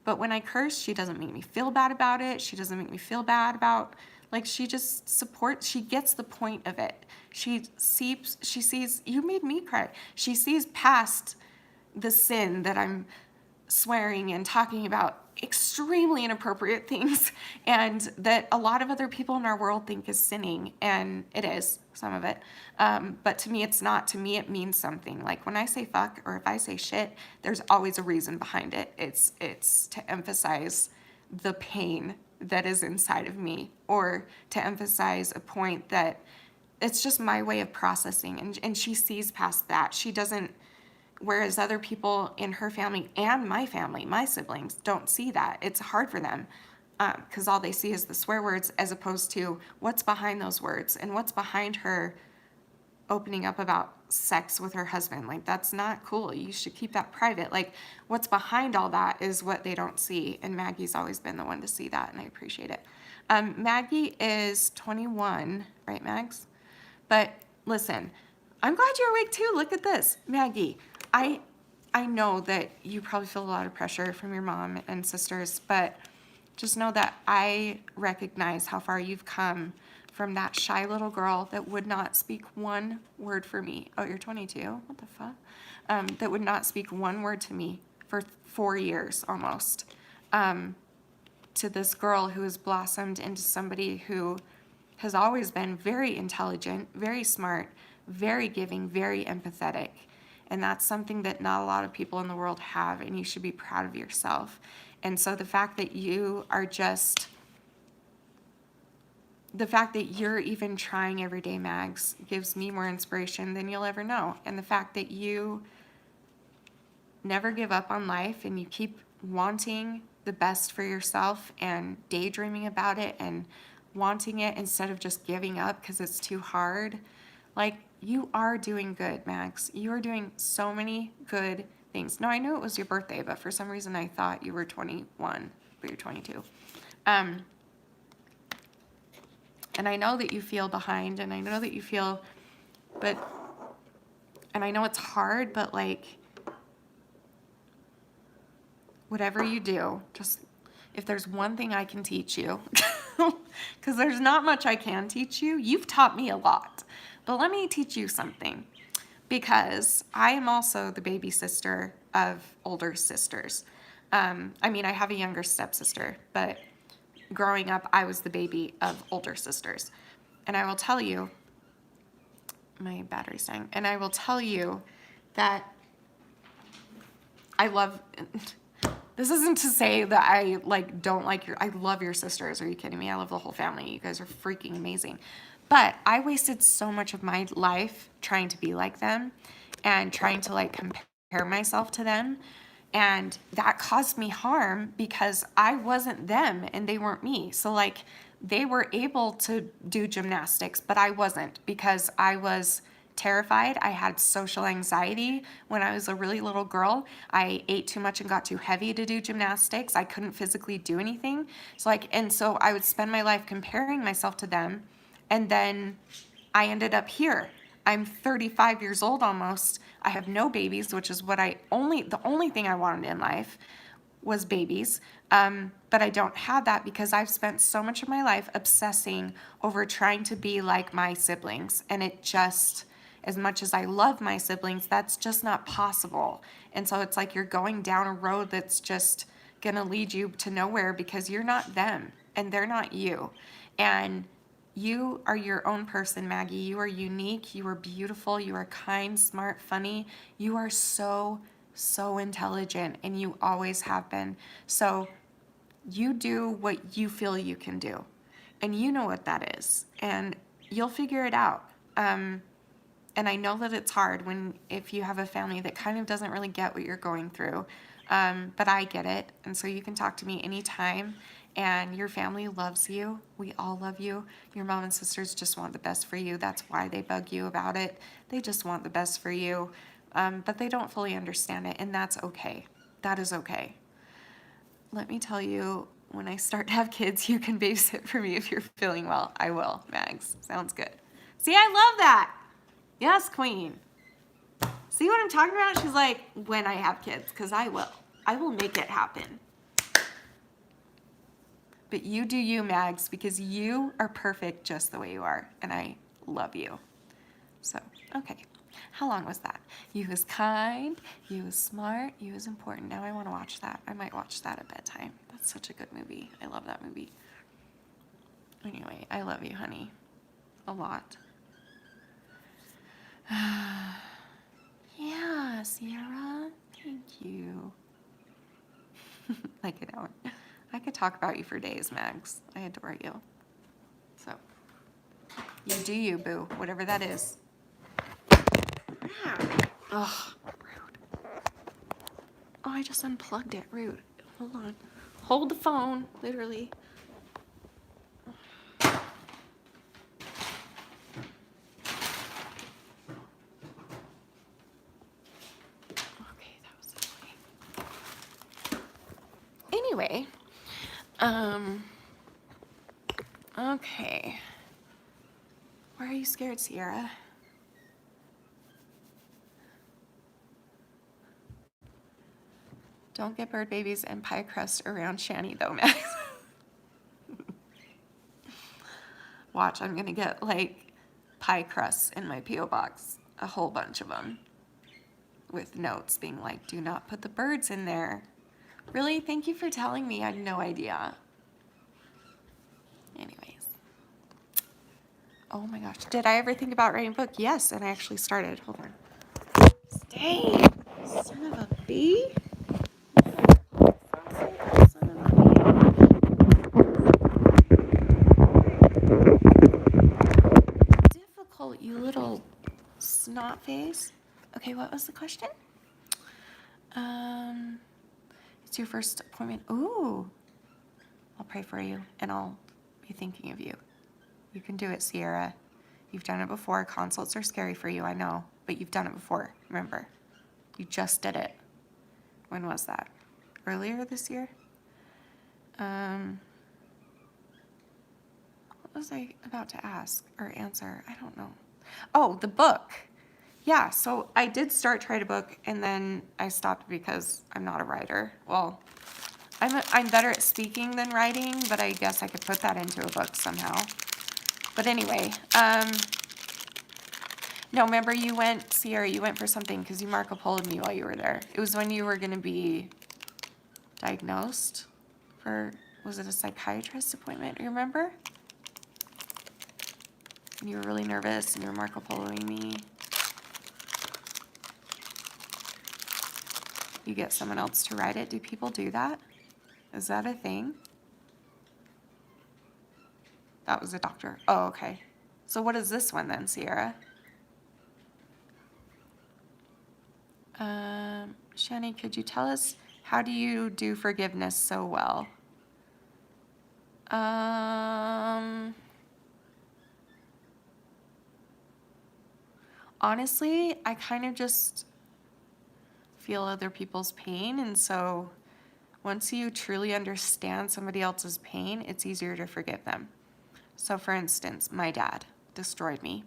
Speaker 1: But when I curse, she doesn't make me feel bad about it. She doesn't make me feel bad about, like, she just supports, she gets the point of it. She sees, you made me cry. She sees past the sin that I'm swearing and talking about extremely inappropriate things, and that a lot of other people in our world think is sinning, and it is, some of it. But to me, it's not. To me, it means something. Like when I say fuck or if I say shit, there's always a reason behind it. It's to emphasize the pain that is inside of me, or to emphasize a point that it's just my way of processing. And she sees past that. She doesn't, whereas other people in her family and my family, my siblings, don't see that. It's hard for them because all they see is the swear words, as opposed to what's behind those words and what's behind her opening up about sex with her husband. Like, that's not cool. You should keep that private. Like, what's behind all that is what they don't see. And Maggie's always been the one to see that, and I appreciate it. Maggie is 21, right, Mags? But listen, I'm glad you're awake too. Look at this. Maggie, I know that you probably feel a lot of pressure from your mom and sisters, but just know that I recognize how far you've come from that shy little girl that would not speak one word for me. Oh, you're 22? What the fuck? That would not speak one word to me for 4 years almost. To this girl who has blossomed into somebody who has always been very intelligent, very smart, very giving, very empathetic. And that's something that not a lot of people in the world have, and you should be proud of yourself. And so the fact that you are just, the fact that you're even trying every day, Mags, gives me more inspiration than you'll ever know. And the fact that you never give up on life and you keep wanting the best for yourself and daydreaming about it and wanting it instead of just giving up because it's too hard. Like, you are doing good, Max. You are doing so many good things. No, I knew it was your birthday, but for some reason I thought you were 21, but you're 22. And I know that you feel behind, and I know that you feel, and I know it's hard, but like, whatever you do, just, if there's one thing I can teach you, because there's not much I can teach you. You've taught me a lot, but let me teach you something, because I am also the baby sister of older sisters. I mean, I have a younger stepsister, but growing up, I was the baby of older sisters. And I will tell you, my battery's dying, and I will tell you that I love, this isn't to say that I don't like I love your sisters. Are you kidding me? I love the whole family. You guys are freaking amazing. But I wasted so much of my life trying to be like them and trying to compare myself to them. And that caused me harm because I wasn't them and they weren't me. So they were able to do gymnastics, but I wasn't, because I was terrified. I had social anxiety when I was a really little girl. I ate too much and got too heavy to do gymnastics. I couldn't physically do anything. So I would spend my life comparing myself to them. And then I ended up here. I'm 35 years old almost. I have no babies, which is what the only thing I wanted in life was babies. But I don't have that because I've spent so much of my life obsessing over trying to be like my siblings. And it just, as much as I love my siblings, that's just not possible. And so it's like you're going down a road that's just gonna lead you to nowhere because you're not them and they're not you. And you are your own person, Maggie. You are unique. You are beautiful. You are kind, smart, funny. You are so, so intelligent, and you always have been. So you do what you feel you can do, and you know what that is, and you'll figure it out. And I know that it's hard if you have a family that kind of doesn't really get what you're going through, but I get it, and so you can talk to me anytime. And your family loves you. We all love you. Your mom and sisters just want the best for you. That's why they bug you about it. They just want the best for you. But they don't fully understand it, and that's okay. That is okay. Let me tell you, when I start to have kids, you can babysit for me if you're feeling well. I will, Mags. Sounds good. See, I love that. Yes, queen. See what I'm talking about? She's like, when I have kids, because I will. I will make it happen. But you do you, Mags, because you are perfect just the way you are, and I love you. So, okay. How long was that? You was kind, you was smart, you was important. Now I want to watch that. I might watch that at bedtime. That's such a good movie. I love that movie. Anyway, I love you, honey. A lot. Yeah, Sierra. Thank you. Like an hour. I could talk about you for days, Mags. I adore you. So, you do you, boo. Whatever that is. Ugh, rude. Oh, I just unplugged it. Rude. Hold on. Hold the phone, literally. Okay, that was annoying. Anyway, okay. Why are you scared, Sierra? Don't get bird babies and pie crust around Shanny, though, Max. Watch, I'm gonna get like pie crusts in my P.O. box, a whole bunch of them, with notes being like, do not put the birds in there. Really? Thank you for telling me. I had no idea. Anyways. Oh my gosh. Did I ever think about writing a book? Yes, and I actually started. Hold on. Stay, son of a bee. Son of a bee. Difficult, you little snot face. Okay, what was the question? It's your first appointment. Ooh. I'll pray for you and I'll be thinking of you. You can do it, Sierra. You've done it before. Consults are scary for you, I know, but you've done it before, remember. You just did it. When was that? Earlier this year? What was I about to ask or answer? I don't know. Oh, the book. Yeah, so I did start to write a book and then I stopped because I'm not a writer. Well, I'm better at speaking than writing, but I guess I could put that into a book somehow. But anyway, no, remember you went, Sierra, you went for something because you Marco Polo'd me while you were there. It was when you were going to be diagnosed for, was it a psychiatrist appointment, you remember? And you were really nervous and you were Marco Poloing me. You get someone else to write it. Do people do that? Is that a thing? That was a doctor. Oh, okay. So what is this one then, Sierra? Shanny, could you tell us how do you do forgiveness so well? Honestly, I kind of just feel other people's pain, and so once you truly understand somebody else's pain, it's easier to forgive them. So for instance, my dad destroyed me,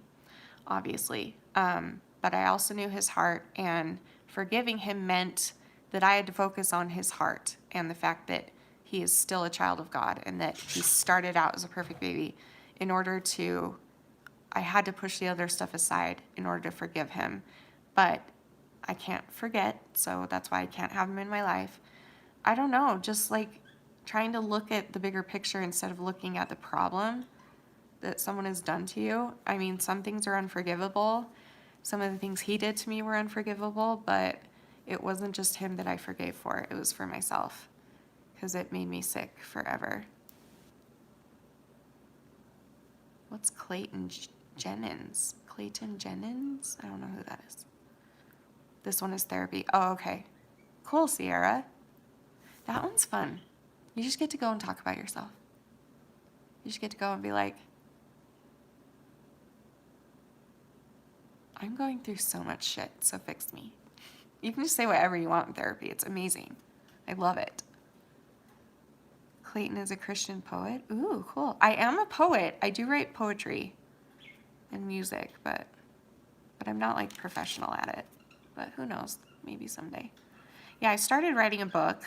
Speaker 1: obviously, but I also knew his heart, and forgiving him meant that I had to focus on his heart and the fact that he is still a child of God and that he started out as a perfect baby. I had to push the other stuff aside in order to forgive him, but I can't forget, so that's why I can't have him in my life. I don't know, just like trying to look at the bigger picture instead of looking at the problem that someone has done to you. I mean, some things are unforgivable. Some of the things he did to me were unforgivable, but it wasn't just him that I forgave for. It was for myself because it made me sick forever. What's Clayton Jennings? Clayton Jennings? I don't know who that is. This one is therapy. Oh, okay. Cool, Sierra. That one's fun. You just get to go and talk about yourself. You just get to go and be like, I'm going through so much shit, so fix me. You can just say whatever you want in therapy. It's amazing. I love it. Clayton is a Christian poet. Ooh, cool. I am a poet. I do write poetry and music, but I'm not like professional at it. But who knows? Maybe someday. Yeah, I started writing a book.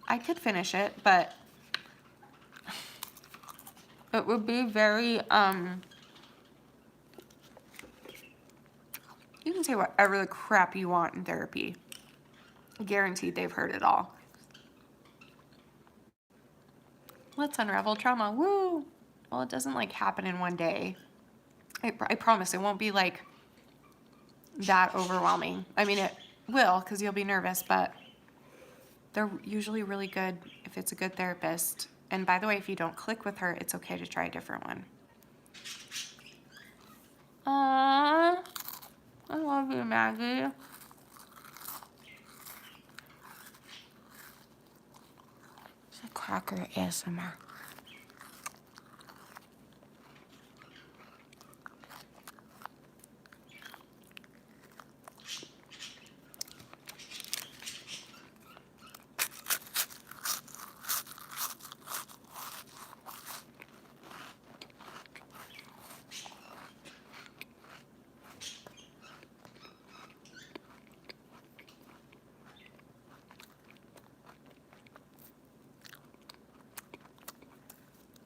Speaker 1: I could finish it, but it would be very, You can say whatever the crap you want in therapy. Guaranteed they've heard it all. Let's unravel trauma. Woo! Well, it doesn't like happen in one day. I promise it won't be like that overwhelming. I mean, it will because you'll be nervous, but they're usually really good if it's a good therapist. And by the way, if you don't click with her, it's okay to try a different one. Aww, I love you, Maggie. It's a cracker ASMR.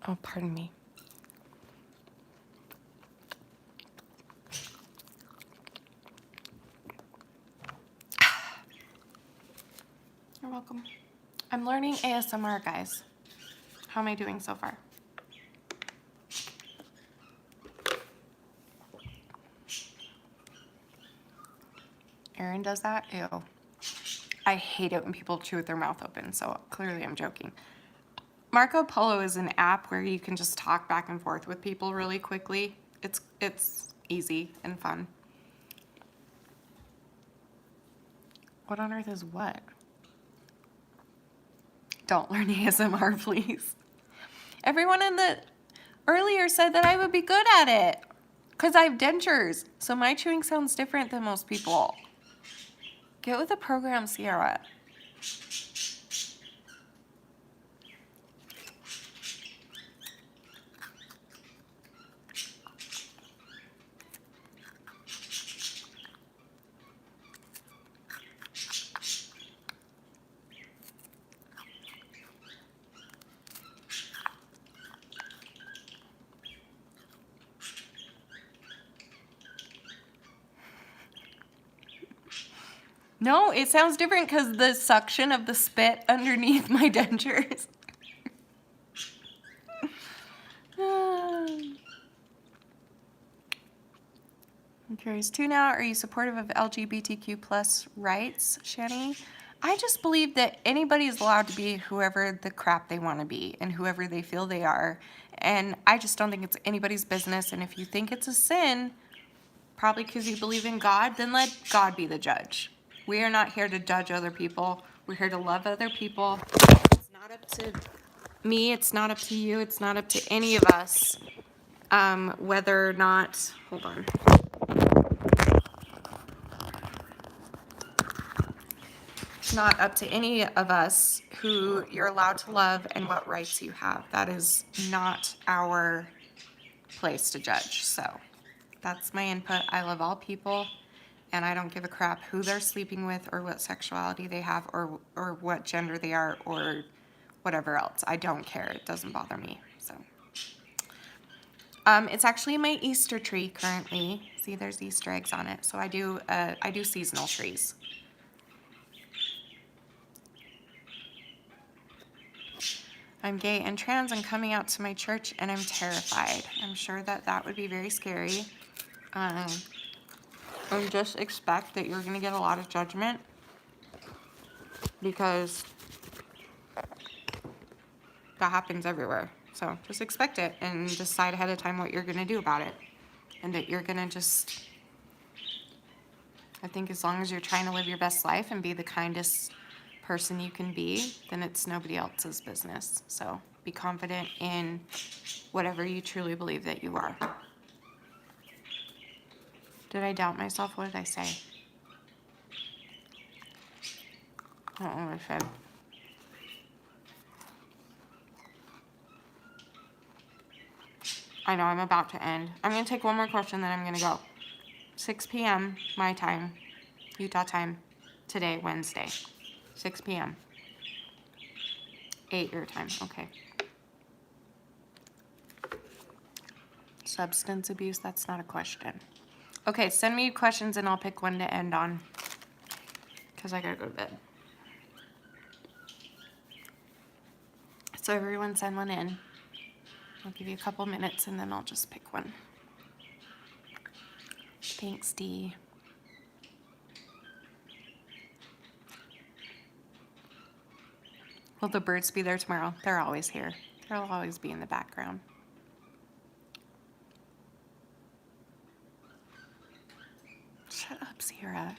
Speaker 1: Oh, pardon me. You're welcome. I'm learning ASMR, guys. How am I doing so far? Erin does that? Ew. I hate it when people chew with their mouth open, so clearly I'm joking. Marco Polo is an app where you can just talk back and forth with people really quickly. It's easy and fun. What on earth is what? Don't learn ASMR, please. Everyone in the earlier said that I would be good at it because I have dentures, so my chewing sounds different than most people. Get with the program, Sierra. No, it sounds different because the suction of the spit underneath my dentures. I'm curious too now. Are you supportive of LGBTQ plus rights, Shanny? I just believe that anybody is allowed to be whoever the crap they want to be and whoever they feel they are. And I just don't think it's anybody's business. And if you think it's a sin, probably because you believe in God, then let God be the judge. We are not here to judge other people. We're here to love other people. It's not up to me. It's not up to you. It's not up to any of us. Whether or not, hold on. It's not up to any of us who you're allowed to love and what rights you have. That is not our place to judge. So that's my input. I love all people. And I don't give a crap who they're sleeping with or what sexuality they have or what gender they are or whatever else. I don't care. It doesn't bother me. So, it's actually my Easter tree currently. See, there's Easter eggs on it. So I do seasonal trees. I'm gay and trans and coming out to my church and I'm terrified. I'm sure that would be very scary. And just expect that you're going to get a lot of judgment because that happens everywhere. So just expect it and decide ahead of time what you're going to do about it. And that you're going to just, I think as long as you're trying to live your best life and be the kindest person you can be, then it's nobody else's business. So be confident in whatever you truly believe that you are. Did I doubt myself? What did I say? I don't know what I said. I know, I'm about to end. I'm going to take one more question, then I'm going to go. 6 p.m. my time, Utah time, today, Wednesday. 6 p.m. 8 your time, okay. Substance abuse, that's not a question. Okay, send me questions and I'll pick one to end on. Because I gotta go to bed. So everyone send one in. I'll give you a couple minutes and then I'll just pick one. Thanks, Dee. Will the birds be there tomorrow? They're always here. They'll always be in the background. Shut up, Sierra.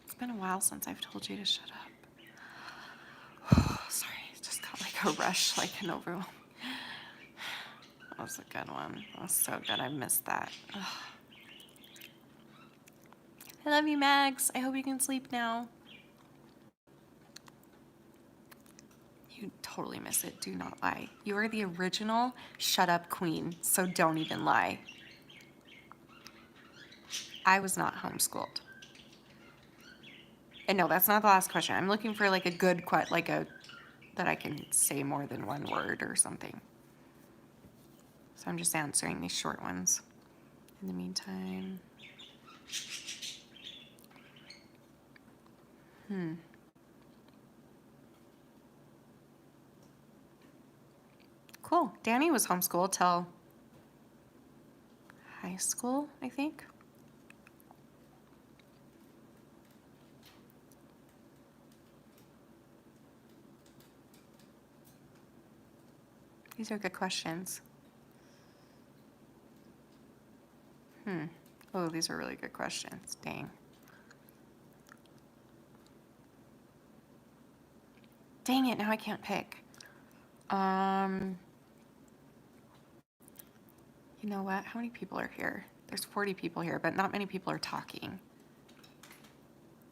Speaker 1: It's been a while since I've told you to shut up. Sorry, it just got like a rush, like an overwhelm. That was a good one. That was so good. I missed that. Ugh. I love you, Max. I hope you can sleep now. You totally miss it. Do not lie. You are the original shut up queen, so don't even lie. I was not homeschooled. And no, that's not the last question. I'm looking for like a good that I can say more than one word or something. So I'm just answering these short ones. In the meantime. Cool. Danny was homeschooled till high school, I think. These are good questions. Oh, these are really good questions. Dang. Dang it, now I can't pick. You know what? How many people are here? There's 40 people here, but not many people are talking.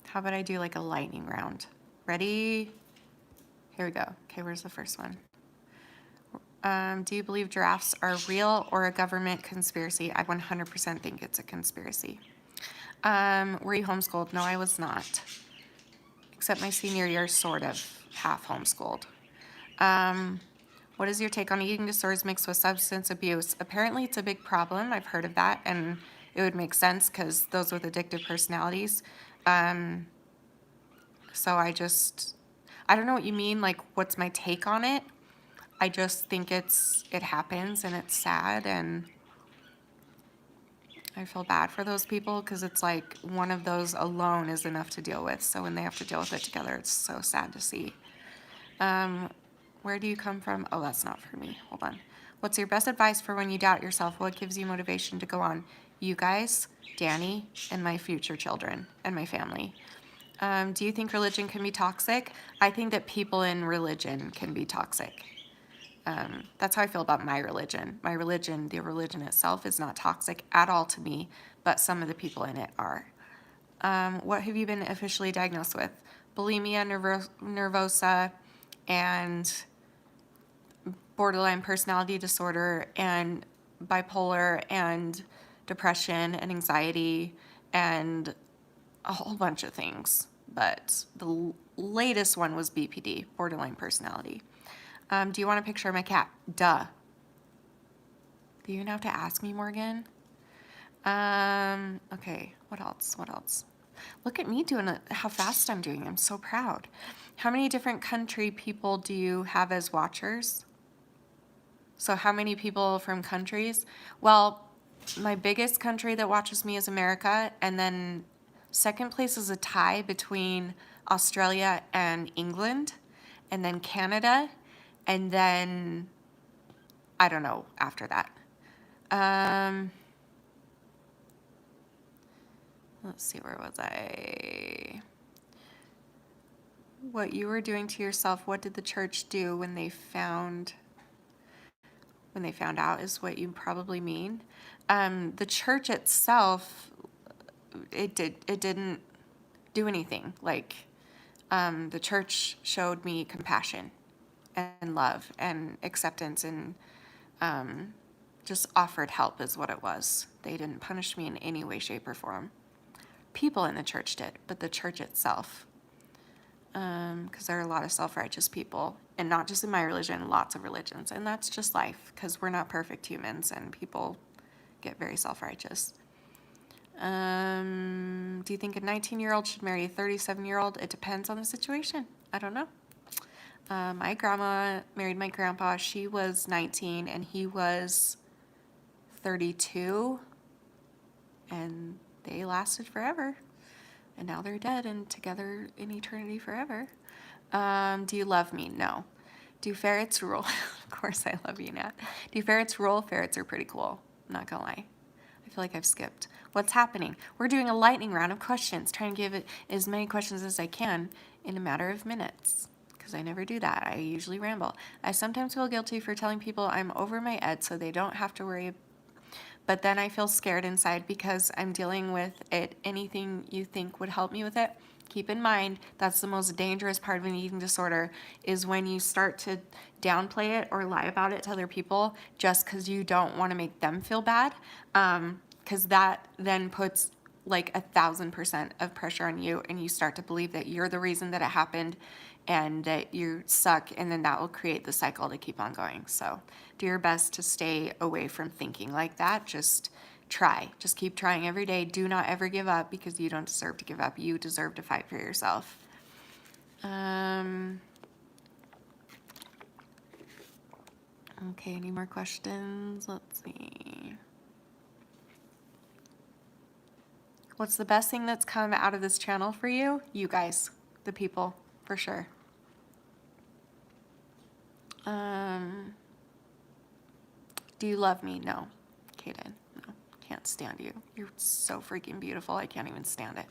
Speaker 1: How about I do like a lightning round? Ready? Here we go. Okay, where's the first one? Do you believe giraffes are real or a government conspiracy? I 100% think it's a conspiracy. Were you homeschooled? No, I was not. Except my senior year, sort of half homeschooled. What is your take on eating disorders mixed with substance abuse? Apparently it's a big problem. I've heard of that, and it would make sense because those with addictive personalities. So I don't know what you mean, like what's my take on it? I just think it happens and it's sad, and I feel bad for those people because it's like one of those alone is enough to deal with. So when they have to deal with it together, it's so sad to see. Where do you come from? Oh, that's not for me. Hold on. What's your best advice for when you doubt yourself? What gives you motivation to go on? You guys, Danny, and my future children and my family. Do you think religion can be toxic? I think that people in religion can be toxic. That's how I feel about my religion. My religion, the religion itself, is not toxic at all to me, but some of the people in it are. What have you been officially diagnosed with? Bulimia nervosa and borderline personality disorder and bipolar and depression and anxiety and a whole bunch of things. But the latest one was BPD, borderline personality. Do you want a picture of my cat? Duh. Do you even have to ask me, Morgan? Okay, what else? Look at me doing it, how fast I'm doing. I'm so proud. How many different country people do you have as watchers? So how many people from countries? Well, my biggest country that watches me is America, and then second place is a tie between Australia and England, and then Canada, and then I don't know after that. Let's see, where was I? What you were doing to yourself, what did the church do when they found out is what you probably mean. The church itself, it didn't do anything. Like, the church showed me compassion and love and acceptance and just offered help is what it was. They didn't punish me in any way, shape, or form. People in the church did, but the church itself, because there are a lot of self-righteous people, and not just in my religion, lots of religions, and that's just life, because we're not perfect humans, and people get very self-righteous. Do you think a 19-year-old should marry a 37-year-old? It depends on the situation. I don't know. My grandma married my grandpa. She was 19 and he was 32, and they lasted forever. And now they're dead and together in eternity forever. Do you love me? No. Do ferrets rule? Of course I love you, Nat. Do ferrets rule? Ferrets are pretty cool. I'm not gonna lie. I feel like I've skipped. What's happening? We're doing a lightning round of questions, trying to give it as many questions as I can in a matter of minutes. Because I never do that. I usually ramble. I sometimes feel guilty for telling people I'm over my ed so they don't have to worry. But then I feel scared inside because I'm dealing with it. Anything you think would help me with it? Keep in mind, that's the most dangerous part of an eating disorder, is when you start to downplay it or lie about it to other people just because you don't want to make them feel bad. Because that then puts like 1,000% of pressure on you, and you start to believe that you're the reason that it happened and that you suck, and then that will create the cycle to keep on going. So do your best to stay away from thinking like that. Just try. Just keep trying every day. Do not ever give up, because you don't deserve to give up. You deserve to fight for yourself. Okay, any more questions? Let's see. What's the best thing that's come out of this channel for you? You guys, the people, for sure. Do you love me? No. Kaden, no. Can't stand you. You're so freaking beautiful. I can't even stand it.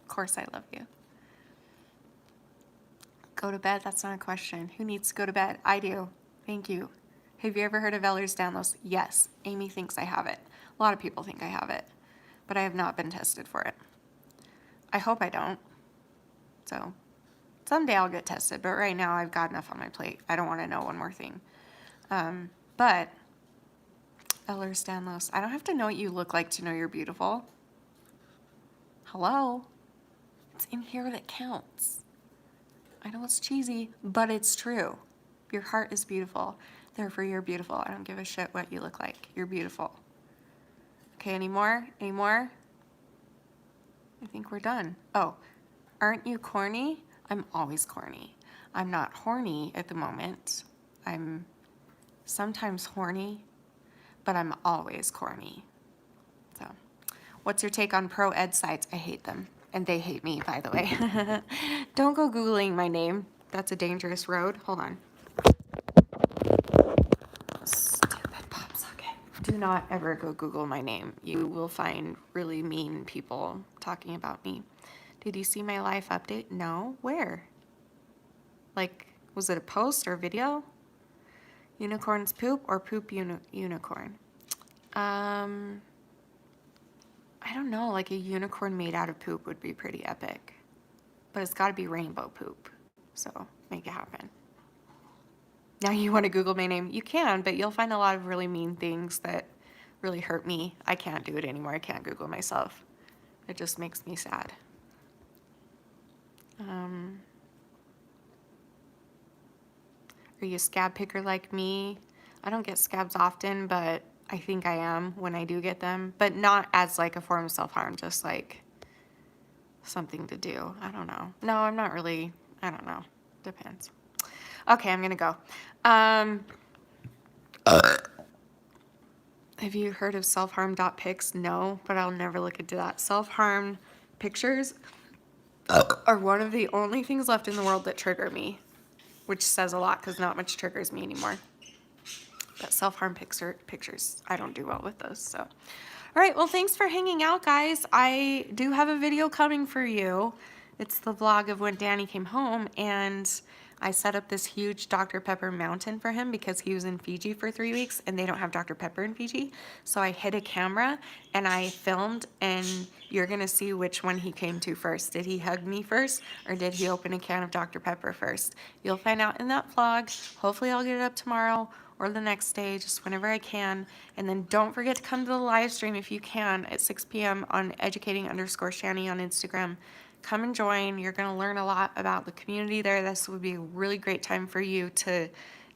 Speaker 1: Of course I love you. Go to bed? That's not a question. Who needs to go to bed? I do. Thank you. Have you ever heard of Ehlers-Danlos? Yes. Amy thinks I have it. A lot of people think I have it, but I have not been tested for it. I hope I don't. So someday I'll get tested, but right now I've got enough on my plate. I don't want to know one more thing. But Ehlers-Danlos, I don't have to know what you look like to know you're beautiful. Hello? It's in here that counts. I know it's cheesy, but it's true. Your heart is beautiful. Therefore, you're beautiful. I don't give a shit what you look like. You're beautiful. Okay, any more? Any more? I think we're done. Oh, aren't you corny? I'm always corny. I'm not horny at the moment. I'm sometimes horny, but I'm always corny. So, what's your take on pro ed sites? I hate them. And they hate me, by the way. Don't go Googling my name. That's a dangerous road. Hold on. Stupid pop socket. Do not ever go Google my name. You will find really mean people talking about me. Did you see my life update? No. Where? Like, was it a post or a video? Unicorns poop or poop unicorn? I don't know, like a unicorn made out of poop would be pretty epic. But it's gotta be rainbow poop. So make it happen. Now you want to Google my name? You can, but you'll find a lot of really mean things that really hurt me. I can't do it anymore. I can't Google myself. It just makes me sad. Are you a scab picker like me? I don't get scabs often, but I think I am when I do get them. But not as like a form of self-harm, just like something to do. I don't know. No, I'm not really. I don't know. Depends. Okay, I'm gonna go. Have you heard of self-harm.pics? No, but I'll never look into that. Self-harm pictures are one of the only things left in the world that trigger me, which says a lot because not much triggers me anymore. But self-harm pictures, I don't do well with those. So, all right, well, thanks for hanging out, guys. I do have a video coming for you. It's the vlog of when Danny came home, and I set up this huge Dr. Pepper mountain for him because he was in Fiji for 3 weeks, and they don't have Dr. Pepper in Fiji. So I hid a camera, and I filmed, and you're going to see which one he came to first. Did he hug me first, or did he open a can of Dr. Pepper first? You'll find out in that vlog. Hopefully I'll get it up tomorrow or the next day, just whenever I can. And then don't forget to come to the live stream if you can at 6 p.m. on educating_Shanny on Instagram. Come and join. You're going to learn a lot about the community there. This would be a really great time for you to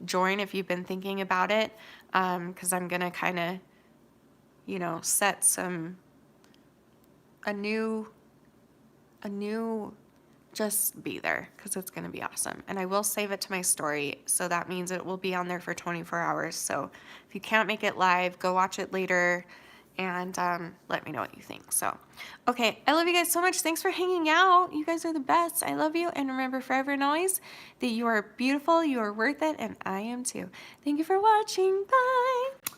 Speaker 1: join if you've been thinking about it, because I'm going to kind of, set some a new, just be there because it's going to be awesome. And I will save it to my story. So that means it will be on there for 24 hours. So if you can't make it live, go watch it later and let me know what you think. So, okay. I love you guys so much. Thanks for hanging out. You guys are the best. I love you. And remember forever and always that you are beautiful, you are worth it, and I am too. Thank you for watching. Bye.